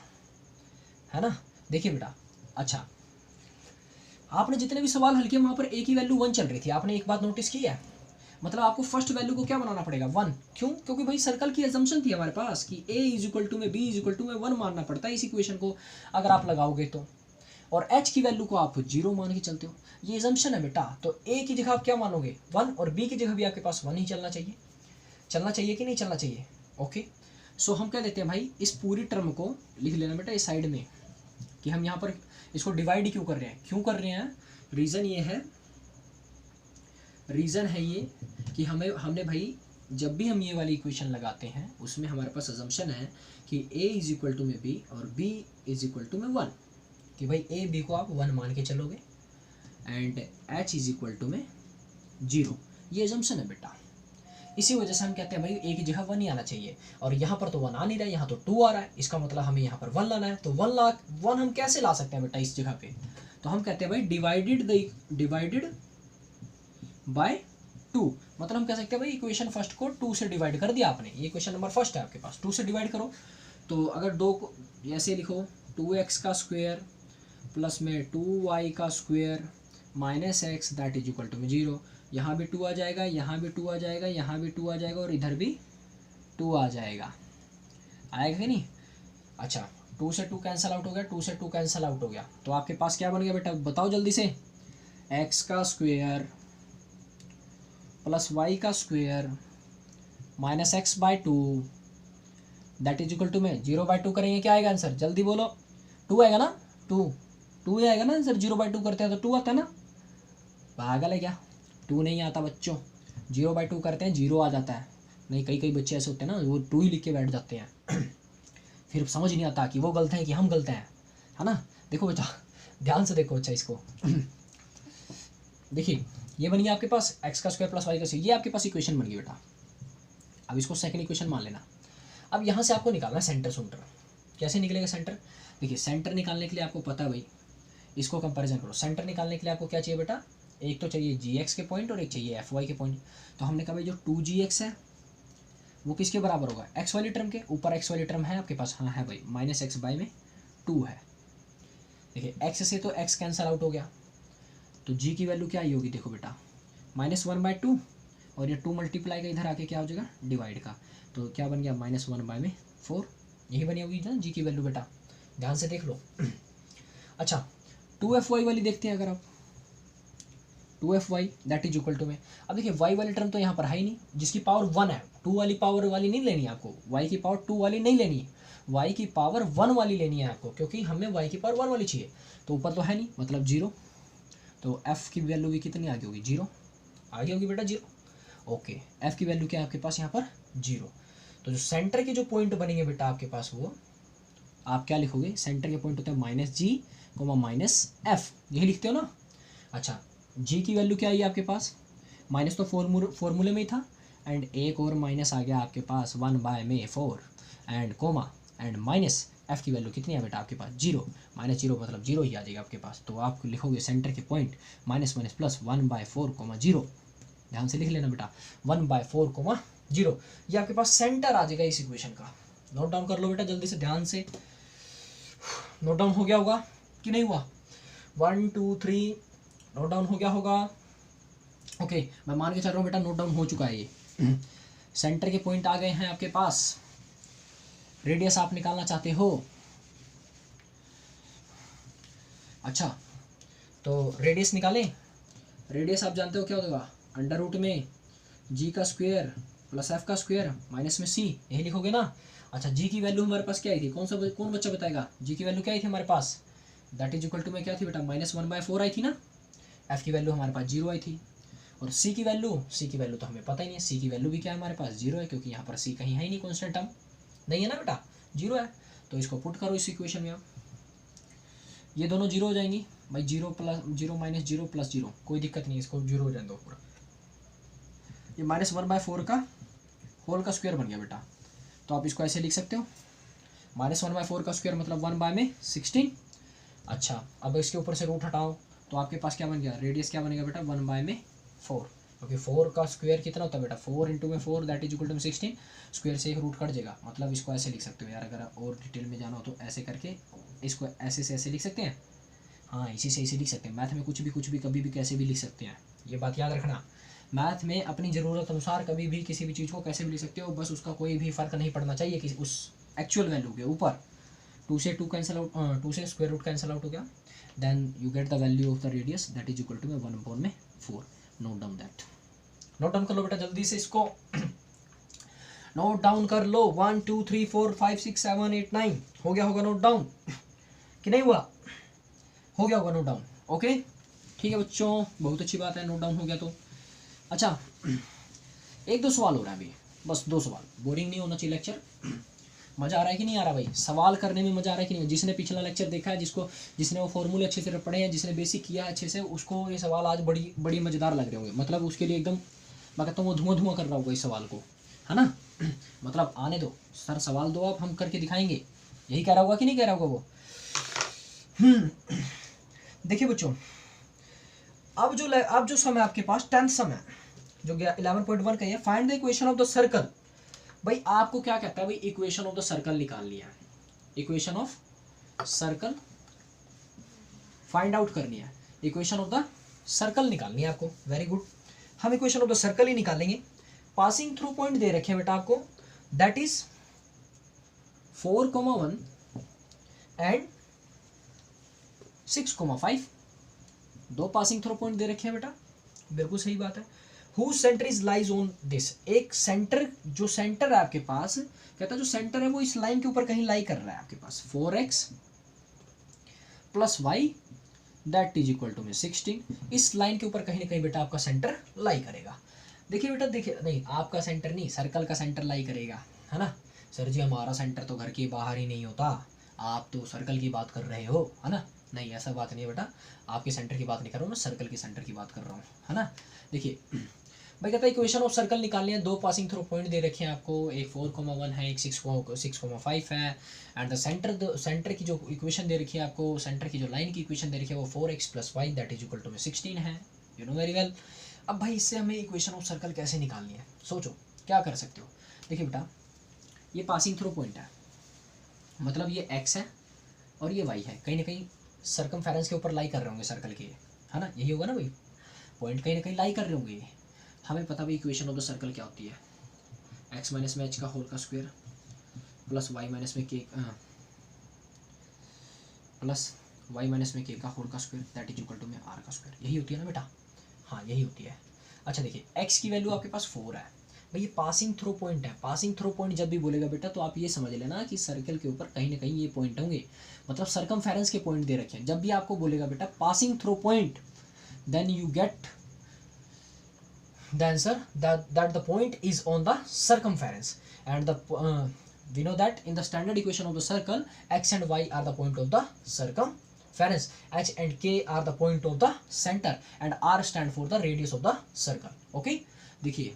है ना। देखिए बेटा, अच्छा आपने जितने भी सवाल हल किए वहाँ पर ए की वैल्यू 1 चल रही थी, आपने एक बात नोटिस की है, मतलब आपको फर्स्ट वैल्यू को क्या बनाना पड़ेगा 1, क्यों? क्योंकि भाई सर्कल की एजम्पशन थी हमारे पास कि a इज इक्वल टू में b इज इक्वल टू में 1 मानना पड़ता है इस इक्वेशन को अगर आप लगाओगे तो, और h की वैल्यू को आप 0 मान के चलते हो, ये एजम्पशन है बेटा। तो a की जगह आप क्या मानोगे 1, और b की जगह भी आपके पास 1 ही चलना चाहिए कि नहीं चलना चाहिए? ओके, सो हम क्या लेते हैं भाई, इस पूरी टर्म को लिख लेना बेटा इस साइड में, कि हम यहाँ पर इसको डिवाइड क्यों कर रहे हैं, रीज़न है ये कि हमने भाई जब भी हम ये वाली इक्वेशन लगाते हैं उसमें हमारे पास अजम्पशन है कि a इज इक्वल टू में b और b इज इक्वल टू में 1, कि भाई a b को आप 1 मान के चलोगे and h is equal to में 0, ये अजम्पशन है बेटा। इसी वजह से हम कहते हैं भाई a की जगह 1 ही आना चाहिए, और यहाँ पर तो 1 आ नहीं रहा है, यहाँ तो 2 आ रहा है, इसका मतलब हमें यहाँ पर 1 लाना है। तो 1 हम कैसे ला सकते हैं बेटा इस जगह पे? तो हम कहते हैं भाई डिवाइडेड बाय 2, मतलब हम कह सकते हैं भाई इक्वेशन फर्स्ट को 2 से डिवाइड कर दिया आपने, ये क्वेश्चन नंबर फर्स्ट है आपके पास, 2 से डिवाइड करो। तो अगर 2 को ऐसे लिखो 2x का स्क्वायर प्लस में 2y का square minus x that is equal to में 0, यहाँ भी 2 आ जाएगा, यहाँ भी 2 आ जाएगा, यहाँ भी 2 आ जाएगा, और इधर भी 2 आ जाएगा, आएगा कि नहीं? अच्छा, 2 से 2 कैंसिल आउट हो गया, 2 से 2 कैंसिल आउट हो गया, तो आपके पास क्या बन गया बेटा, बताओ जल्दी से, x का स्क्वायर प्लस वाई का square minus x by 2 that is equal to में 0/2 करेंगे, क्या आएगा आंसर, जल्दी बोलो, 2 आएगा ना, 2 आएगा ना आंसर, 0/2 करते हैं तो 2 आता है ना, पागल है क्या, 2 नहीं आता बच्चों, 0/2 करते हैं 0 आ जाता है, नहीं कई बच्चे ऐसे होते हैं ना वो 2 ही लिख के बैठ जाते हैं फिर समझ नहीं आता कि वो गलत है कि हम गलत हैं, है ना। देखो बेटा ध्यान से देखो, अच्छा इसको देखिए, ये बनी आपके पास x का स्क्वायर प्लस वाई का स्क्वायर, ये आपके पास इक्वेशन बन गई बेटा। अब इसको सेकंड इक्वेशन मान लेना। अब यहाँ से आपको निकालना है सेंटर, कैसे निकलेगा सेंटर? देखिए सेंटर निकालने के लिए आपको पता है भाई, इसको कंपैरिजन करो, सेंटर निकालने के लिए आपको क्या चाहिए बेटा, एक तो चाहिए gx के पॉइंट और एक चाहिए fy के पॉइंट। तो हमने कहा भाई जो 2gx है वो किसके बराबर होगा, x वाली टर्म के, ऊपर x वाली टर्म है आपके पास, हाँ है भाई, माइनस एक्स बाई में 2 है। देखिए x से तो x कैंसल आउट हो गया, तो g की वैल्यू क्या आई होगी, देखो बेटा -1/2, और ये 2 मल्टीप्लाई का इधर आके क्या हो जाएगा डिवाइड का, तो क्या बन गया -1/4, यही बनी होगी ना जी की वैल्यू बेटा, ध्यान से देख लो अच्छा 2fy वाली देखते हैं, अगर आप 2fy that is equal to में, अब देखिए y वाली टर्म तो यहाँ पर है ही नहीं, जिसकी पावर 1 है, 2 वाली पावर वाली नहीं लेनी है आपको, y की पावर 2 वाली नहीं लेनी है, y की पावर 1 वाली लेनी है आपको, क्योंकि हमें y की पावर 1 वाली चाहिए, तो ऊपर तो है नहीं मतलब 0, तो f की वैल्यू भी कितनी आगे होगी 0, आगे होगी बेटा 0। ओके, f की वैल्यू क्या है आपके पास यहाँ पर 0, तो जो सेंटर के जो पॉइंट बनेंगे बेटा आपके पास, वो आप क्या लिखोगे, सेंटर के पॉइंट होते हैं -g, -f, यही लिखते हो ना। अच्छा g की वैल्यू क्या आई आपके पास, माइनस तो फॉर्मूले में ही था, एंड एक और माइनस आ गया आपके पास 1/4 and comma and minus f की वैल्यू कितनी है बेटा आपके पास 0, -0 मतलब 0 ही आ जाएगा आपके पास, तो आप लिखोगे सेंटर के पॉइंट -+ 1/4, 0, ध्यान से लिख लेना बेटा 1/4, 0, ये आपके पास सेंटर आ जाएगा इस इक्वेशन का। नोट डाउन कर लो बेटा जल्दी से, ध्यान से, नोट डाउन हो गया होगा कि नहीं हुआ, 1 2 3 नोट डाउन हो गया होगा। ओके, मैं मान के चल रहा हूँ बेटा नोट डाउन हो चुका है ये सेंटर के पॉइंट आ गए हैं आपके पास, रेडियस आप निकालना चाहते हो, अच्छा तो रेडियस निकालें, रेडियस आप जानते हो क्या होगा, अंडर रूट में g का स्क्वायर प्लस f का स्क्वायर माइनस में c, यही लिखोगे ना। अच्छा g की वैल्यू हमारे पास क्या आई थी, कौन बच्चा बताएगा, g की वैल्यू क्या आई थी हमारे पास, दैट इज इक्वल टू में क्या थी बेटा -1/4 आई थी ना, f की वैल्यू हमारे पास 0 आई थी, और c की वैल्यू तो हमें पता ही नहीं है, c की वैल्यू भी क्या है हमारे पास 0 है, क्योंकि यहाँ पर c कहीं है ही नहीं, कॉन्स्टेंट टर्म नहीं है ना बेटा, 0 है, तो इसको पुट करो इस इक्वेशन में आप, ये दोनों जीरो हो जाएंगी भाई, 0 प्लस 0 माइनस 0 प्लस 0, कोई दिक्कत नहीं, इसको जीरो हो जाने दो पूरा। ये -1/4 का होल का स्क्वायर बन गया बेटा, तो आप इसको ऐसे लिख सकते हो, -1/4 का स्क्वायर मतलब 1/16। अच्छा, अब इसके ऊपर से रूट हटाओ तो आपके पास क्या बन गया, रेडियस क्या बनेगा बेटा 1/4, क्योंकि 4 का स्क्वायर कितना होता है बेटा 4 × 4 that is equal to 16, square से एक रूट कट जाएगा, मतलब इसको ऐसे लिख सकते हो यार, अगर और डिटेल में जाना हो तो ऐसे करके इसको ऐसे से ऐसे लिख सकते हैं, हाँ इसी से इसे लिख सकते हैं। मैथ में कुछ भी कभी भी कैसे भी लिख सकते हैं, ये बात याद रखना। मैथ में अपनी ज़रूरत अनुसार कभी भी किसी भी चीज़ को कैसे भी लिख सकते हो, बस उसका कोई भी फ़र्क नहीं पड़ना चाहिए कि उस एक्चुअल वैल्यू के ऊपर। 2 से 2 कैंसिल आउट, 2 से स्क्वायर रूट कैंसिल आउट हो गया, then you get the value of the radius that is equal to 1/4। Note down that, note down कर लो बेटा जल्दी से इसको नोट डाउन कर लो। 1 2 3 4 5 6 7 8 9 हो गया होगा नोट डाउन कि नहीं हुआ, हो गया होगा नोट डाउन। ओके ठीक है बच्चों, बहुत अच्छी बात है, नोट डाउन हो गया तो। अच्छा एक दो सवाल हो रहा है अभी, बस 2 सवाल, बोरिंग नहीं होना चाहिए लेक्चर। मज़ा आ रहा है कि नहीं आ रहा भाई, सवाल करने में मज़ा आ रहा है कि नहीं। जिसने पिछला लेक्चर देखा है, जिसने वो फॉर्मूले अच्छे से पढ़े हैं, जिसने बेसिक किया है अच्छे से, उसको ये सवाल आज बड़ी मज़ेदार लग रहे होंगे, मतलब उसके लिए एकदम मैं कहता हूँ वो धुआं कर रहा होगा इस सवाल को, है ना। मतलब आने दो सर, सवाल दो आप, हम करके दिखाएंगे, यही कह रहा होगा कि नहीं कह रहा होगा वो। देखिए बच्चों, अब जो समय आपके पास 10th समय जो 11.1 का है, find the equation of the circle. भाई आपको क्या कहता है भाई, इक्वेशन ऑफ द सर्कल निकालनी है, equation of circle find out करनी है, इक्वेशन ऑफ द सर्कल निकालनी है आपको। वेरी गुड, हम इक्वेशन ऑफ द सर्कल ही निकालेंगे। पासिंग थ्रू पॉइंट दे रखे हैं बेटा आपको, that is 4,1 and 6,5, 2 passing through point दे रखे हैं बेटा, बिल्कुल सही बात है। Who centre is lies on this, एक सेंटर, जो सेंटर है आपके पास, कहता है जो सेंटर है वो इस लाइन के ऊपर कहीं लाई कर रहा है आपके पास, 4x + y that is equal to 16, इस लाइन के ऊपर कहीं ना कहीं बेटा आपका सेंटर लाई करेगा। देखिए बेटा, देखिए नहीं, आपका सेंटर नहीं, सर्कल का सेंटर लाई करेगा, है ना। सर जी हमारा सेंटर तो घर के बाहर ही नहीं होता, आप तो सर्कल की बात कर रहे हो, है ना। नहीं ऐसा बात नहीं है बेटा, आपके सेंटर की बात नहीं कर रहा हूँ मैं, सर्कल के सेंटर की बात कर रहा हूँ, है ना। देखिए भाई कहता है इक्वेशन ऑफ सर्कल निकालनी है, 2 पासिंग थ्रू पॉइंट दे रखे हैं आपको, एक 4,1 है, एक 6,5 है, एंड द सेंटर की जो इक्वेशन दे रखी है आपको, सेंटर की जो लाइन की इक्वेशन दे रखी है वो 4x + y that is equal to 16 है, यू नो वेरी वेल। अब भाई इससे हमें इक्वेशन ऑफ सर्कल कैसे निकालनी है, सोचो क्या कर सकते हो। देखिए बेटा, ये पासिंग थ्रू पॉइंट है, मतलब ये x है और ये y है, कहीं ना कहीं सर्कमफेरेंस के ऊपर लाई कर रहे होंगे सर्कल के, है ना, यही होगा ना भाई, पॉइंट कहीं ना कहीं लाई कर रहे होंगे। हमें पता भाई इक्वेशन ऑफ द सर्कल क्या होती है, x माइनस में h का होल का स्क्वायर प्लस y माइनस में k का होल का square that is equal to में r का स्क्वायर, यही होती है ना बेटा, हाँ यही होती है। अच्छा देखिए, x की वैल्यू आपके पास 4 है भाई, ये पासिंग थ्रू पॉइंट है, पासिंग थ्रू पॉइंट जब भी बोलेगा बेटा तो आप ये समझ लेना कि सर्कल के ऊपर कहीं ना कहीं ये पॉइंट होंगे, मतलब सर्कमफेरेंस के पॉइंट दे रखे हैं। जब भी आपको बोलेगा बेटा passing through point, then you get the answer that the point is on the circumference, and we know that in the standard equation of the circle x and y are the point of the circumference, h and k are the point of the center, and r stand for the radius of the circle. okay देखिए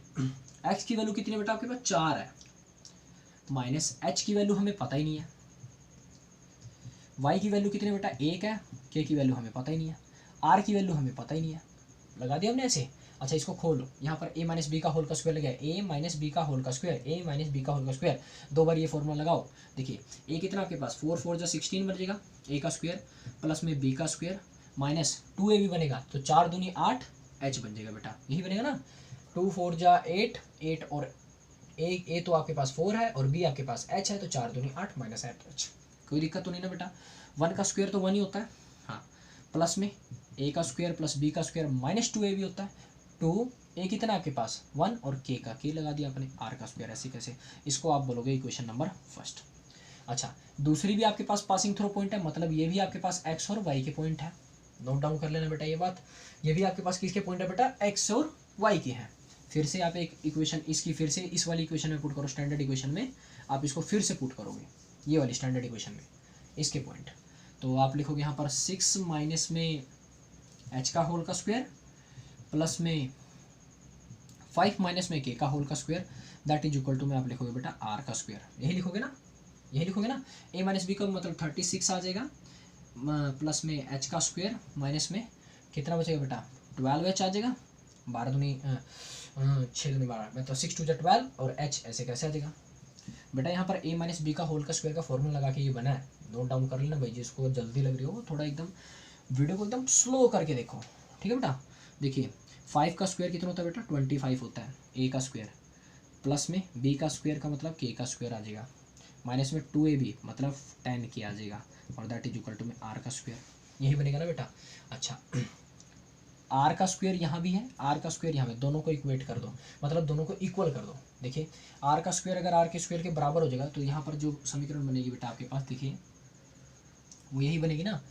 x की value कितनी है बेटा आपके पास 4 है, minus h की value हमें पता ही नहीं है, y की वैल्यू कितनी है बेटा 1 है, k की वैल्यू हमें पता ही नहीं है, r की वैल्यू हमें पता ही नहीं है, लगा दिया हमने ऐसे। अच्छा इसको खोलो, यहाँ पर a माइनस बी का होल का स्क्वायर लगा है, a माइनस बी का होल का स्क्वायर, a माइनस बी का होल का स्क्वायर, 2 बार ये फॉर्मूला लगाओ। देखिए a कितना आपके पास 4 4 जा 16 बन जाएगा, a का स्क्वायर प्लस में b का स्क्वायर माइनस 2a भी बनेगा, तो 4 दूनी 8 h बन जाएगा बेटा, यही बनेगा ना। 2 4 जा 8 8 और a तो आपके पास 4 है और b आपके पास h है, तो 4 दूनी 8 माइनस 8h, कोई दिक्कत तो नहीं ना बेटा। 1 का स्क्वायर तो 1 ही होता है, हाँ, प्लस में a का स्क्वायर प्लस b का स्क्वायर माइनस 2a भी होता है, 2a कितना आपके पास 1 और k का k लगा दिया आपने, r का स्क्वायर, ऐसे कैसे, इसको आप बोलोगे इक्वेशन नंबर फर्स्ट। अच्छा दूसरी भी आपके पास पासिंग थ्रू पॉइंट है, मतलब ये भी आपके पास x और y के पॉइंट है, नोट डाउन कर लेना बेटा ये बात, ये भी आपके पास किसके पॉइंट है बेटा x और y के हैं। फिर से आप एक इक्वेशन इसकी फिर से इस वाली इक्वेशन में पुट करो, स्टैंडर्ड इक्वेशन में आप इसको फिर से पुट करोगे, ये वाली स्टैंडर्ड इक्वेशन में इसके पॉइंट। तो आप लिखोगे यहाँ पर 6 माइनस में h का होल का स्क्वायर प्लस में 5 माइनस में k का होल का square that is equal to में आप लिखोगे बेटा r का स्क्वायर। यही लिखोगे ना, यही लिखोगे ना। a माइनस बी का मतलब 36 आ जाएगा प्लस में h का स्क्वायर माइनस में कितना बचेगा बेटा 12h आ जाएगा। 12 दूनी 6 दूनी 12 मतलब 6 2 12 और h ऐसे कैसे आ जाएगा बेटा। यहाँ पर a माइनस बी का होल का स्क्वायर का फॉर्मूला लगा के ये बना है, नोट डाउन कर लेना भाई। जिसको जल्दी लग रही हो थोड़ा एकदम वीडियो को एकदम स्लो करके देखो, ठीक है बेटा। देखिए 5 का स्क्वायर कितना होता है बेटा 25 होता है a का स्क्वायर प्लस में b का स्क्वायर का मतलब k का स्क्वायर आ जाएगा माइनस में 2ab मतलब 10k आ जाएगा और दैट इज इक्वल टू में r का स्क्वायर। यही बनेगा ना बेटा। अच्छा r का स्क्वायर यहाँ भी है, r का स्क्वायर यहाँ पे, दोनों को इक्वेट कर दो मतलब दोनों को इक्वल कर दो। देखिए r का स्क्वायर अगर r के स्क्वायर के बराबर हो जाएगा तो यहाँ पर जो समीकरण बनेगी बेटा आपके पास देखिए वो यही बनेगी ना।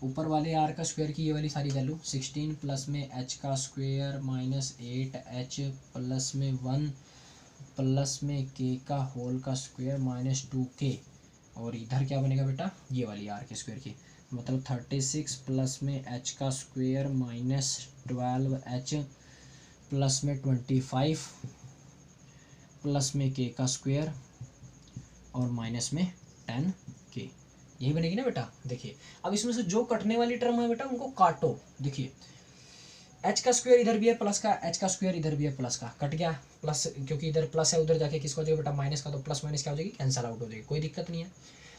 ऊपर वाले r का स्क्वायर की ये वाली सारी वैल्यू 16 प्लस में h का स्क्वायर माइनस 8h प्लस में 1 प्लस में k का होल का स्क्वायर माइनस 2k और इधर क्या बनेगा बेटा ये वाली r के स्क्वायर की मतलब 36 प्लस में h का स्क्वायर माइनस 12h प्लस में 25 प्लस में k का स्क्वायर और माइनस में 10k। यही बनेगी ना बेटा। देखिए अब इसमें से जो कटने वाली टर्म है बेटा उनको काटो। देखिए h का स्क्वायर इधर भी है प्लस का, h का स्क्वायर इधर भी है प्लस का, कट गया प्लस क्योंकि इधर प्लस है उधर जाके किसको हो जाएगा बेटा माइनस का, तो प्लस माइनस क्या हो जाएगी कैंसल आउट हो जाएगी, कोई दिक्कत नहीं है।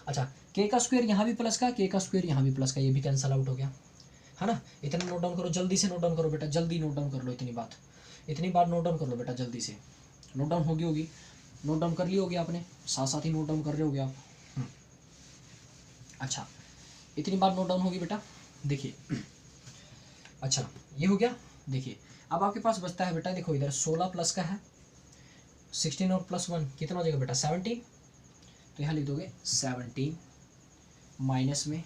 अच्छा k का स्क्वायर यहाँ भी प्लस का, k का स्क्वायर यहाँ भी प्लस का, ये भी कैंसल आउट हो गया है ना। इतना नोट डाउन करो, जल्दी से नोट डाउन करो बेटा, जल्दी नोट डाउन कर लो। इतनी बार नोट डाउन कर लो बेटा, जल्दी से नोट डाउन होगी नोट डाउन कर ली होगी आपने, साथ साथ ही नोट डाउन कर रहे होगे आप। अच्छा इतनी बार नोट डाउन होगी बेटा। देखिए अच्छा ये हो गया। देखिए अब आपके पास बचता है बेटा, देखो इधर 16 प्लस का है 16 और प्लस 1 कितना हो जाएगा बेटा 17। तो यहाँ लिख दोगे 17 माइनस में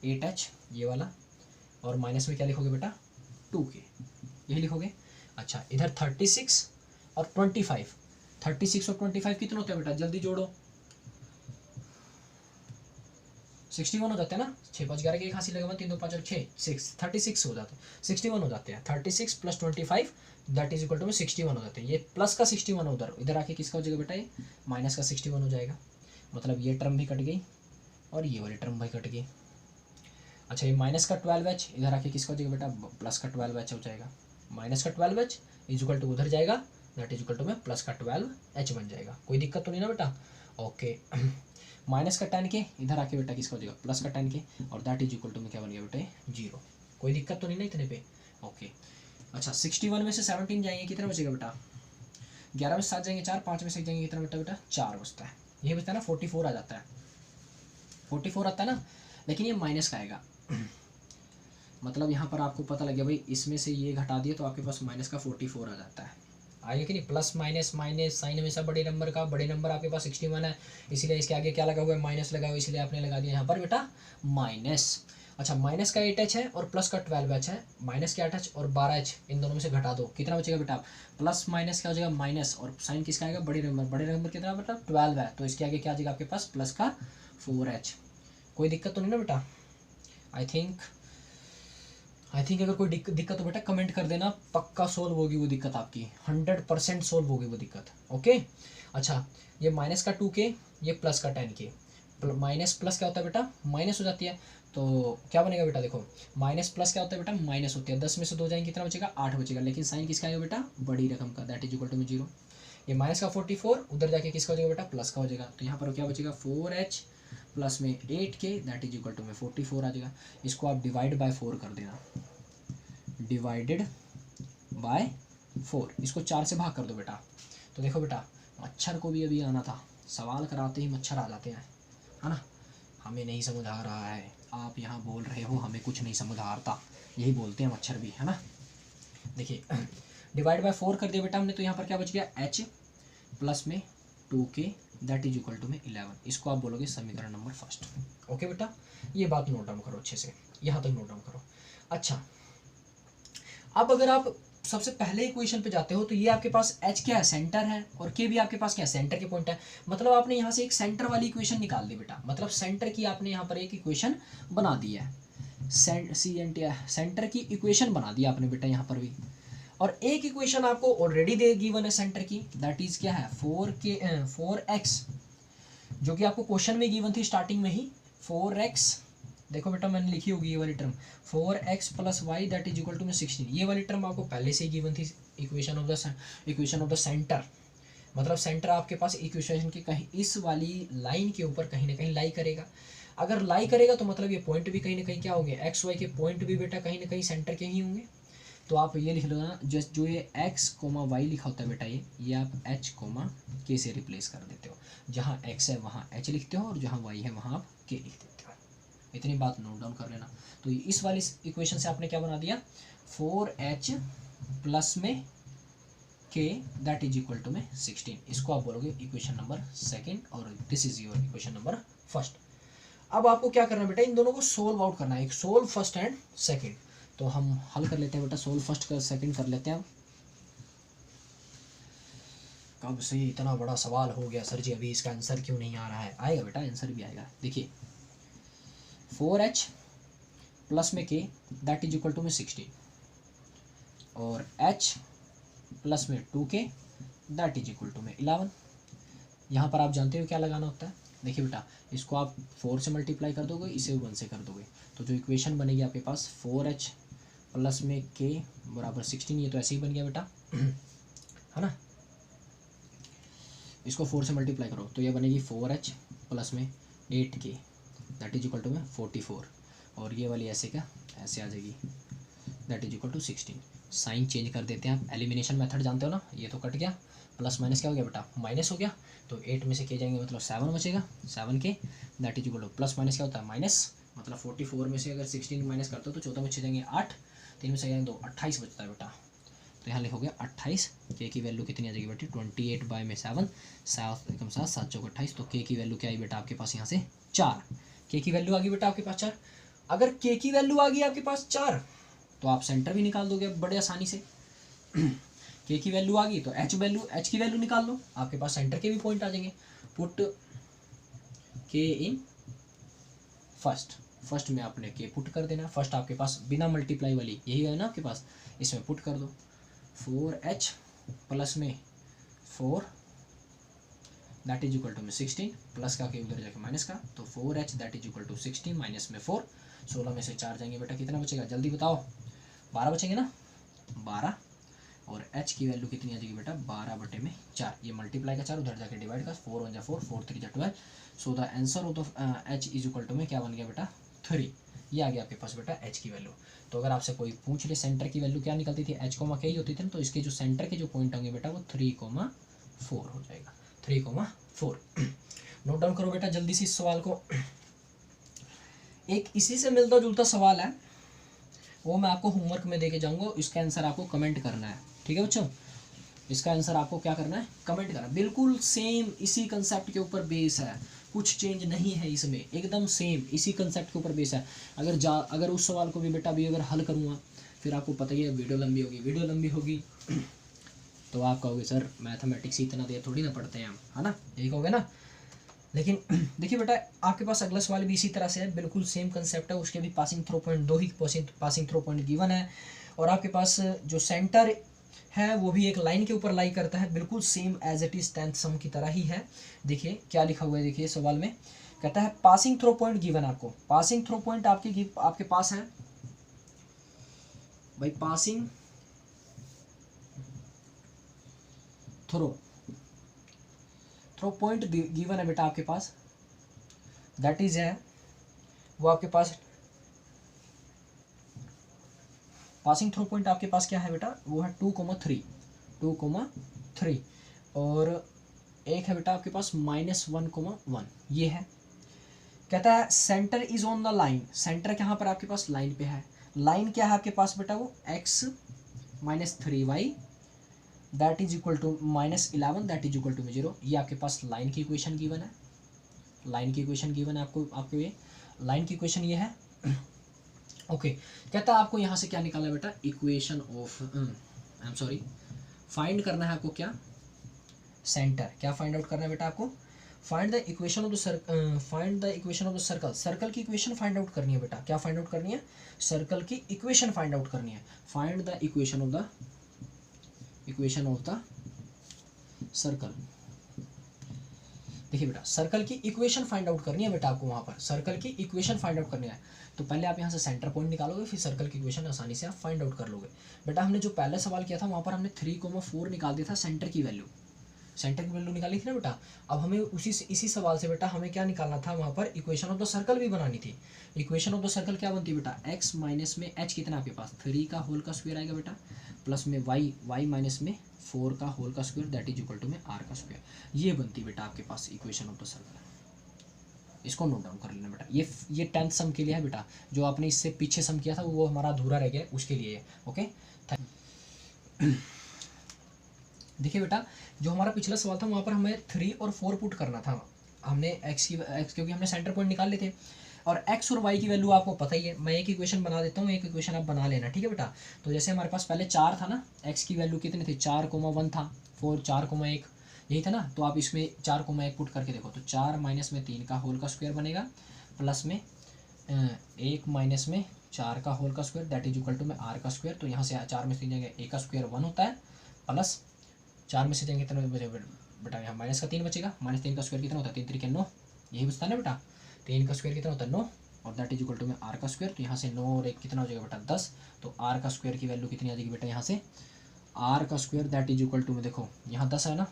8h ये वाला और माइनस में क्या लिखोगे बेटा 2k, यही लिखोगे। अच्छा इधर 36 और 25, 36 और 25 कितने होते हैं बेटा जल्दी जोड़ो 61 हो जाते हैं ना। 6 5 11 की एक हासिल लगा 3 2 5 और 6 36 हो जाते हैं 61 हो जाते हैं। 36 plus 25 that is equal to में 61 हो जाते हैं। ये प्लस का 61 उधर इधर आके किसका हो जाएगा बेटा ये माइनस का 61 हो जाएगा। मतलब ये टर्म भी कट गई और ये वाली टर्म भी कट गई। अच्छा ये माइनस का 12h इधर आके किसका हो जाएगा बेटा प्लस का 12h हो जाएगा। माइनस का 12h इज इक्वल टू उधर जाएगा दैट इज इक्वल टू में प्लस का 12h बन जाएगा। कोई दिक्कत तो नहीं ना बेटा। ओके माइनस का 10k इधर आके बेटा किसका हो जाएगा प्लस का 10k और दैट इज इक्वल टू में क्या बन गया बेटा 0। कोई दिक्कत तो नहीं ना इतने पे। ओके अच्छा 61 में से 17 जाएंगे कितना बचेगा बेटा 11 में से 7 जाएंगे 4, 5 में से जाएंगे कितना बेटा 4 बचता है। ये बचता है ना 44 आ जाता है 44 आता है ना। लेकिन ये माइनस का आएगा मतलब यहाँ पर आपको पता लग गया भाई इसमें से ये घटा दिए तो आपके पास माइनस का 44 आ जाता है। आगे कि नहीं प्लस माइनस माइनस साइन हमेशा बड़े नंबर का, बड़े नंबर आपके पास 61 है इसलिए इसके आगे क्या लगा हुआ है माइनस लगा हुआ है इसलिए आपने लगा दिया यहाँ पर बेटा माइनस। अच्छा माइनस का 8h है और प्लस का 12h है, माइनस का 8h और 12h इन दोनों में से घटा दो कितना बचेगा बेटा प्लस माइनस क्या हो जाएगा माइनस और साइन किसका आएगा बड़े नंबर कितना बेटा 12 है तो इसके आगे क्या आ जाएगा आपके पास प्लस का 4h। कोई दिक्कत तो नहीं ना बेटा। आई थिंक अगर कोई दिक्कत हो बेटा कमेंट कर देना, पक्का सोल्व होगी वो दिक्कत आपकी 100% सोल्व होगी वो दिक्कत। ओके अच्छा ये माइनस का 2k ये प्लस का 10k, माइनस प्लस क्या होता है बेटा माइनस हो जाती है तो क्या बनेगा बेटा देखो माइनस प्लस क्या होता है बेटा माइनस होती है। 10 में से 2 जाएंगे कितना बचेगा 8 बचेगा लेकिन साइन किसका आएगा बेटा बड़ी रकम का दैट इज इक्वल टू में 0। ये माइनस का 44 उधर जाके किसका हो जाएगा बेटा प्लस का हो जाएगा तो यहाँ पर क्या बचेगा 4h प्लस में 8k that is equal to में 44 आ जाएगा। इसको आप डिवाइड बाय 4 कर देना, डिवाइडेड बाय 4 इसको 4 से भाग कर दो बेटा। तो देखो बेटा मच्छर को भी अभी आना था, सवाल कराते ही मच्छर आ जाते हैं है ना। हमें नहीं समझ आ रहा है आप यहाँ बोल रहे हो हमें कुछ नहीं समझ आ रहा, यही बोलते हैं मच्छर भी है ना। देखिए डिवाइड बाय 4 कर दिया बेटा हमने तो यहाँ पर क्या बच गया h प्लस में 2k that is equal to में 11। इसको आप बोलोगे समीकरण नंबर फर्स्ट। ओके बेटा ये बात नोट डाउन करो अच्छे से, यहाँ तक नोट डाउन करो। अच्छा अब अगर आप सबसे पहले इक्वेशन पे जाते हो तो ये आपके पास h क्या है, सेंटर है, और k भी आपके पास क्या है, सेंटर के पॉइंट है। मतलब आपने यहाँ से एक सेंटर वाली इक्वेशन निकाल दी बेटा, मतलब सेंटर की आपने यहाँ पर एक इक्वेशन बना दी है, सेंटर की इक्वेशन बना दी आपने बेटा यहाँ पर भी। और एक इक्वेशन आपको ऑलरेडी दे गिवन है सेंटर की, दैट इज क्या है 4x, जो कि आपको क्वेश्चन में गिवन थी स्टार्टिंग में ही। 4x, देखो बेटा मैंने लिखी होगी ये वाली term 4x + y that is equal to में 16, ये वाली टर्म आपको पहले से ही गिवन थी इक्वेशन ऑफ द सेंटर। मतलब सेंटर आपके पास इक्वेशन के कहीं इस वाली लाइन के ऊपर कहीं ना कहीं लाई करेगा। अगर लाई करेगा तो मतलब ये पॉइंट भी कहीं ना कहीं क्या होंगे, एक्स वाई के पॉइंट भी बेटा कहीं ना कहीं सेंटर के ही होंगे। तो आप ये लिख लो ना, जो ये x, y लिखा होता है बेटा, ये आप h, k से रिप्लेस कर देते हो। जहाँ x है वहाँ h लिखते हो, और जहाँ y है वहाँ आप k लिख देते हो। इतनी बात नोट डाउन कर लेना। तो इस वाली इक्वेशन से आपने क्या बना दिया, 4h प्लस में k that is equal to में 16। इसको आप बोलोगे इक्वेशन नंबर सेकेंड, और this is your equation number first. अब आपको क्या करना है बेटा, इन दोनों को सोल्व आउट करना है, एक सोल्व फर्स्ट एंड सेकेंड। तो हम हल कर लेते हैं बेटा, सोल्व फर्स्ट कर सेकंड कर लेते हैं। कब से इतना बड़ा सवाल हो गया सर जी, अभी इसका आंसर क्यों नहीं आ रहा है? आएगा बेटा, आंसर भी आएगा। देखिए 4h प्लस में k that is equal to में 16, और h प्लस में 2k that is equal to में 11। यहाँ पर आप जानते हो क्या लगाना होता है। देखिए बेटा, इसको आप 4 से मल्टीप्लाई कर दोगे, इसे 1 से कर दोगे, तो जो इक्वेशन बनेगी आपके पास 4h प्लस में k बराबर 16, ये तो ऐसे ही बन गया बेटा है ना। इसको 4 से मल्टीप्लाई करो तो ये बनेगी 4h प्लस में 8k that is equal to में 44, और ये वाली ऐसे क्या ऐसे आ जाएगी that is equal to 16। Sign change कर देते हैं आप, एलिमिनेशन मेथड जानते हो ना, ये तो कट गया, प्लस माइनस क्या हो गया बेटा, माइनस हो गया। तो 8 में से के जाएंगे मतलब 7 बचेगा, 7k that is equal two plus minus क्या होता है माइनस, मतलब 44 में से अगर 16 माइनस करते हो तो 14 बचे जाएंगे 8, 3 में से जाएंगे 2, 28 बचता है बेटा। तो यहाँ लिखोगे 28, के की वैल्यू कितनी आ जाएगी बेटी 28 बाय में 7, 7 चौक 28, तो के की वैल्यू क्या आई बेटा आपके पास यहाँ से 4, के की वैल्यू आ गई बेटा आपके पास 4। अगर के की वैल्यू आ गई आपके पास 4 तो आप सेंटर भी निकाल दोगे बड़े आसानी से। के की वैल्यू आ गई तो एच की वैल्यू निकाल लो, आपके पास सेंटर के भी पॉइंट आ जाएंगे। पुट के इन फर्स्ट में आपने के पुट कर देना, फर्स्ट आपके पास बिना मल्टीप्लाई वाली यही है ना आपके पास, इसमें पुट कर दो 4h प्लस में 4 दैट इज इक्वल टू में 16, प्लस का के उधर जाके माइनस का, तो 4h that is equal to 16 minus में 4, 16 में से 4 जाएंगे बेटा, कितना बचेगा जल्दी बताओ, 12 बचेंगे ना 12, और h की वैल्यू कितनी आ जाएगी बेटा 12/4, ये मल्टीप्लाई का 4 उधर जाके डिवाइड का, 4 1 जा 4, 4 3 जा 12, so the answer of the h is equal to में क्या बन गया बेटा 3, ये आ गया आपके पास बेटा h की वैल्यू। तो अगर आपसे कोई पूछ ले सेंटर की वैल्यू क्या निकलती थी, h k ही होती थी ना, तो इसके जो सेंटर के जो पॉइंट होंगे बेटा वो 3,4 हो जाएगा, 3,4। नोट डाउन करो बेटा जल्दी से इस सवाल को। एक इसी से मिलता जुलता सवाल है, वो मैं आपको होमवर्क में देके जाऊंगा, इसका आंसर आपको कमेंट करना है, ठीक है बच्चों। इसका आंसर आपको क्या करना है, कमेंट करना है। बिल्कुल सेम इसी कंसेप्ट के ऊपर बेस है, कुछ चेंज नहीं है इसमें, एकदम सेम इसी कंसेप्ट के ऊपर बेस है। अगर उस सवाल को भी बेटा अभी अगर हल करूँगा, फिर आपको पता ही है वीडियो लंबी होगी तो आप कहोगे सर मैथमेटिक्स इतना देर थोड़ी ना पढ़ते हैं हम, है ना, यही कहोगे ना। लेकिन देखिए बेटा आपके पास अगला सवाल भी इसी तरह से है, बिल्कुल सेम कंसेप्ट है, उसके भी पासिंग थ्रो पॉइंट 2 ही पासिंग थ्रो पॉइंट गिवन है, और आपके पास जो सेंटर है वो भी एक लाइन के ऊपर लाई करता है, बिल्कुल same as it is 10th sum की तरह ही है। देखिए क्या लिखा हुआ है, देखिए सवाल में कहता है पासिंग थ्रो पॉइंट गिवन, आपको पासिंग थ्रो पॉइंट आपके पास है भाई, पासिंग थ्रो पॉइंट गिवन है बेटा आपके पास, दैट इज है वो आपके पास पासिंग थ्रो पॉइंट आपके पास क्या है बेटा, वो है 2,3, और एक है बेटा आपके पास -1,1, ये है। कहता है centre is on the line, centre कहाँ पर आपके पास लाइन पे है, लाइन क्या है आपके पास बेटा वो x - 3y that is equal to -11 that is equal to 0, ये आपके पास लाइन की इक्वेशन गिवन है, आपको ये लाइन की इक्वेशन ये है। ओके कहता है आपको यहाँ से क्या निकालना है बेटा, equation of I am sorry, find करना है आपको क्या, सेंटर। क्या फाइंड आउट करना है बेटा आपको, find the equation of the circle, find the equation of the circle, circle की इक्वेशन फाइंड आउट करनी है बेटा। क्या फाइंड आउट करनी है, सर्कल की इक्वेशन फाइंड आउट करनी है। Find the equation of the circle. देखिए बेटा, सर्कल की इक्वेशन फाइंड आउट करनी है बेटा आपको, वहां पर सर्कल की इक्वेशन फाइंड आउट करनी है। तो पहले आप यहाँ से सेंटर पॉइंट निकालोगे, फिर सर्कल की इक्वेशन आसानी से आप फाइंड आउट कर लोगे। बेटा हमने जो पहले सवाल किया था वहाँ पर हमने 3,4 निकाल दिया था सेंटर की वैल्यू, सेंटर की वैल्यू निकाली थी ना बेटा। अब हमें इसी सवाल से बेटा हमें क्या निकालना था, वहाँ पर इक्वेशन ऑफ द सर्कल भी बनानी थी। इक्वेशन ऑफ द सर्कल क्या बनती है बेटा, x माइनस में h कितना आपके पास 3 का होल का स्क्वायर आएगा बेटा, प्लस में y माइनस में 4 का होल का square that is equal to में r का स्क्वायर। ये बनती बेटा आपके पास इक्वेशन ऑफ द सर्कल। इसको नोट डाउन कर लेना बेटा। ये 10th सम के लिए है बेटा, जो आपने इससे पीछे सम किया था वो हमारा अधूरा रह गया, उसके लिए। ओके, देखिए बेटा, जो हमारा पिछला सवाल था वहाँ पर हमें 3 और 4 पुट करना था। हमने x क्योंकि हमने सेंटर पॉइंट निकाल लेते, और x और y की वैल्यू आपको पता ही है। मैं एक इक्वेशन बना देता हूँ, एक इक्वेशन आप बना लेना, ठीक है बेटा। तो जैसे हमारे पास पहले 4 था ना, x की वैल्यू कितनी थी, 4,1 था, 4 4,1 यही था ना। तो आप इसमें 4,1 पुट करके देखो, तो 4 माइनस में 3 का होल का स्क्वायर बनेगा, प्लस में 1 माइनस में 4 का होल का square that is equal to में r का स्क्वायर। तो यहाँ से 4 में 3 जाएंगे, a का स्क्वायर 1 होता है, प्लस 4 में से जाएंगे कितना बचेगा बेटा, यहाँ माइनस का 3 बचेगा। माइनस 3 का स्क्वायर कितना होता है, 3 3 के 9, यही बचता है ना बेटा। 3 का स्क्वायर कितना होता है 9, और दैट इज इक्वल टू में r का स्क्वायर। तो यहाँ से 9 और 1 कितना हो जाएगा बेटा 10। तो r का स्क्वायर की वैल्यू कितनी आ जाएगी बेटा, यहाँ से r का square that is equal to में, देखो यहाँ 10 है ना,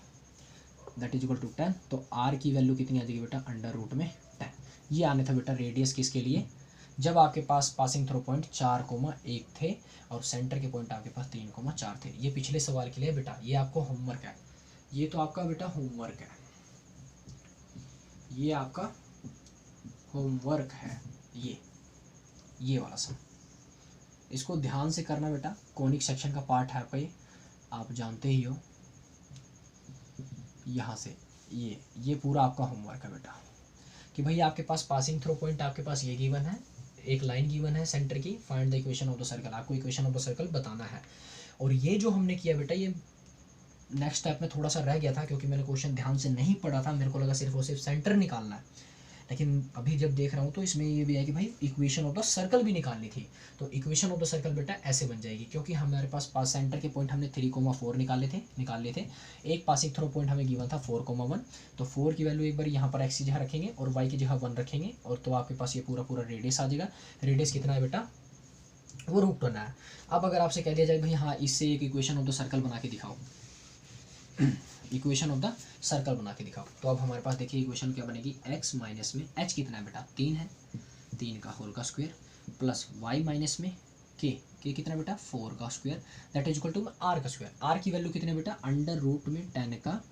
दैट इज इक्वल टू 10। तो r की वैल्यू कितनी आ जाएगी बेटा, अंडर रूट में 10। ये आने था बेटा रेडियस किसके लिए, जब आपके पास पासिंग थ्रो पॉइंट 4,1 थे और सेंटर के पॉइंट आपके पास 3,4 थे। ये पिछले सवाल के लिए बेटा, ये आपको होमवर्क है, ये तो आपका बेटा होमवर्क है, ये आपका होमवर्क है, ये वाला सम। इसको ध्यान से करना बेटा, कॉनिक सेक्शन का पार्ट है आपका, ये आप जानते ही हो। यहाँ से ये पूरा आपका होमवर्क है बेटा, कि भाई आपके पास पासिंग थ्रो पॉइंट आपके पास ये गिवन है, एक लाइन गिवन है सेंटर की, find the equation of the circle. आपको इक्वेशन ऑफ द सर्कल बताना है। और ये जो हमने किया बेटा, ये नेक्स्ट स्टेप में थोड़ा सा रह गया था, क्योंकि मैंने क्वेश्चन ध्यान से नहीं पढ़ा था, मेरे को लगा सिर्फ और सिर्फ सेंटर निकालना है। लेकिन अभी जब देख रहा हूँ तो इसमें ये भी है कि भाई इक्वेशन ऑफ द सर्कल भी निकालनी थी। तो इक्वेशन ऑफ द सर्कल बेटा ऐसे बन जाएगी, क्योंकि हमारे पास सेंटर के पॉइंट हमने 3,4 निकाल लिए थे। एक पासिंग थ्रो पॉइंट हमें गिवन था 4,1। तो 4 की वैल्यू एक बार यहाँ पर x की जगह रखेंगे और y की जगह 1 रखेंगे, और तो आपके पास ये पूरा रेडियस आ जाएगा। रेडियस कितना है बेटा, वो रूट 1 है। अब अगर आपसे कह दिया जाए भाई हाँ इससे एक इक्वेशन ऑफ द सर्कल बना के दिखाओ, इक्वेशन ऑफ द सर्कल बना के दिखाओ, तो अब हमारे पास देखिए इक्वेशन क्या बनेगी, x माइनस में h कितना है बेटा 3 है, 3 का होल का स्क्वायर, प्लस y माइनस में k कितना बेटा 4 का square that is equal to r का स्क्वायर। r की वैल्यू कितनी बेटा अंडर रूट में 10 का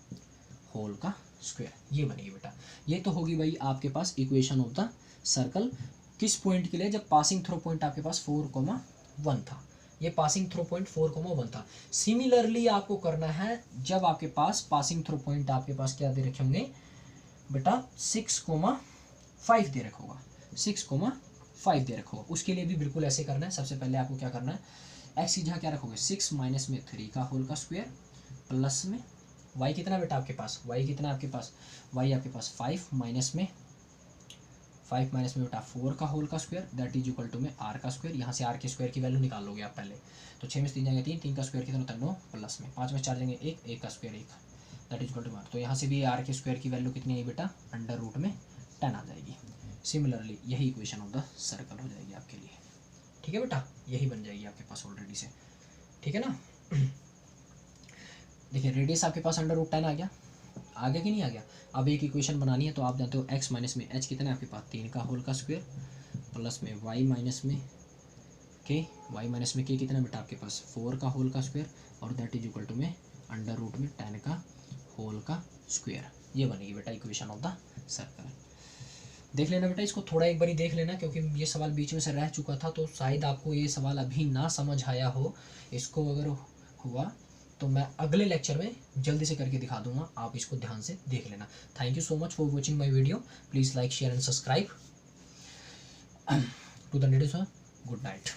होल का स्क्वायर। ये बनेगी बेटा, ये तो होगी भाई आपके पास इक्वेशन ऑफ द सर्कल। किस पॉइंट के लिए, जब पासिंग थ्रो पॉइंट आपके पास 4,1 था। ये पासिंग थ्रो पॉइंट 4,1 था। सिमिलरली आपको करना है जब आपके पास पासिंग थ्रो पॉइंट आपके पास क्या दे रखे होंगे बेटा 6,5 दे रखा होगा, 6,5 दे रखा होगा। उसके लिए भी बिल्कुल ऐसे करना है। सबसे पहले आपको क्या करना है, एक्स की जगह क्या रखोगे 6 माइनस में 3 का होल का स्क्वायर, प्लस में y कितना बेटा आपके पास, y कितना आपके पास, y आपके पास 5 माइनस में बेटा 4 का होल का square that is equal to में r का स्क्वायर। यहाँ से r के स्क्वायर की वैल्यू निकाल लोगे आप पहले। तो 6 में 3 जाएंगे 3, 3 का स्क्वायर कितना होता है 9, प्लस में 5 में 4 जाएंगे 1, 1 का square 1 that is equal to 1। तो यहाँ से भी r के स्क्वायर की वैल्यू कितनी है बेटा अंडर रूट में 10 आ जाएगी। सिमिलरली यही इक्वेशन ऑफ द सर्कल हो जाएगी आपके लिए। ठीक है बेटा, यही बन जाएगी आपके पास ऑलरेडी से। ठीक है ना। देखिए रेडियस आपके पास अंडर रूट 10 आ गया, आगे कि नहीं आ गया। अब एक इक्वेशन बनानी है, तो आप जानते हो x माइनस में h कितना है आपके पास 3 का होल का स्क्वायर, प्लस में y माइनस में k कितना बेटा आपके पास 4 का होल का स्क्वायर, और दैट इज इक्वल टू में अंडर रूट में 10 का होल का स्क्वायर। ये बनेगी बेटा इक्वेशन ऑफ द सर्कल। देख लेना बेटा, इसको थोड़ा एक बारी देख लेना, क्योंकि ये सवाल बीच में से रह चुका था, तो शायद आपको ये सवाल अभी ना समझ आया हो। इसको अगर हुआ तो मैं अगले लेक्चर में जल्दी से करके दिखा दूंगा, आप इसको ध्यान से देख लेना। Thank you so much for watching my video. Please like share and subscribe to the video. Good night.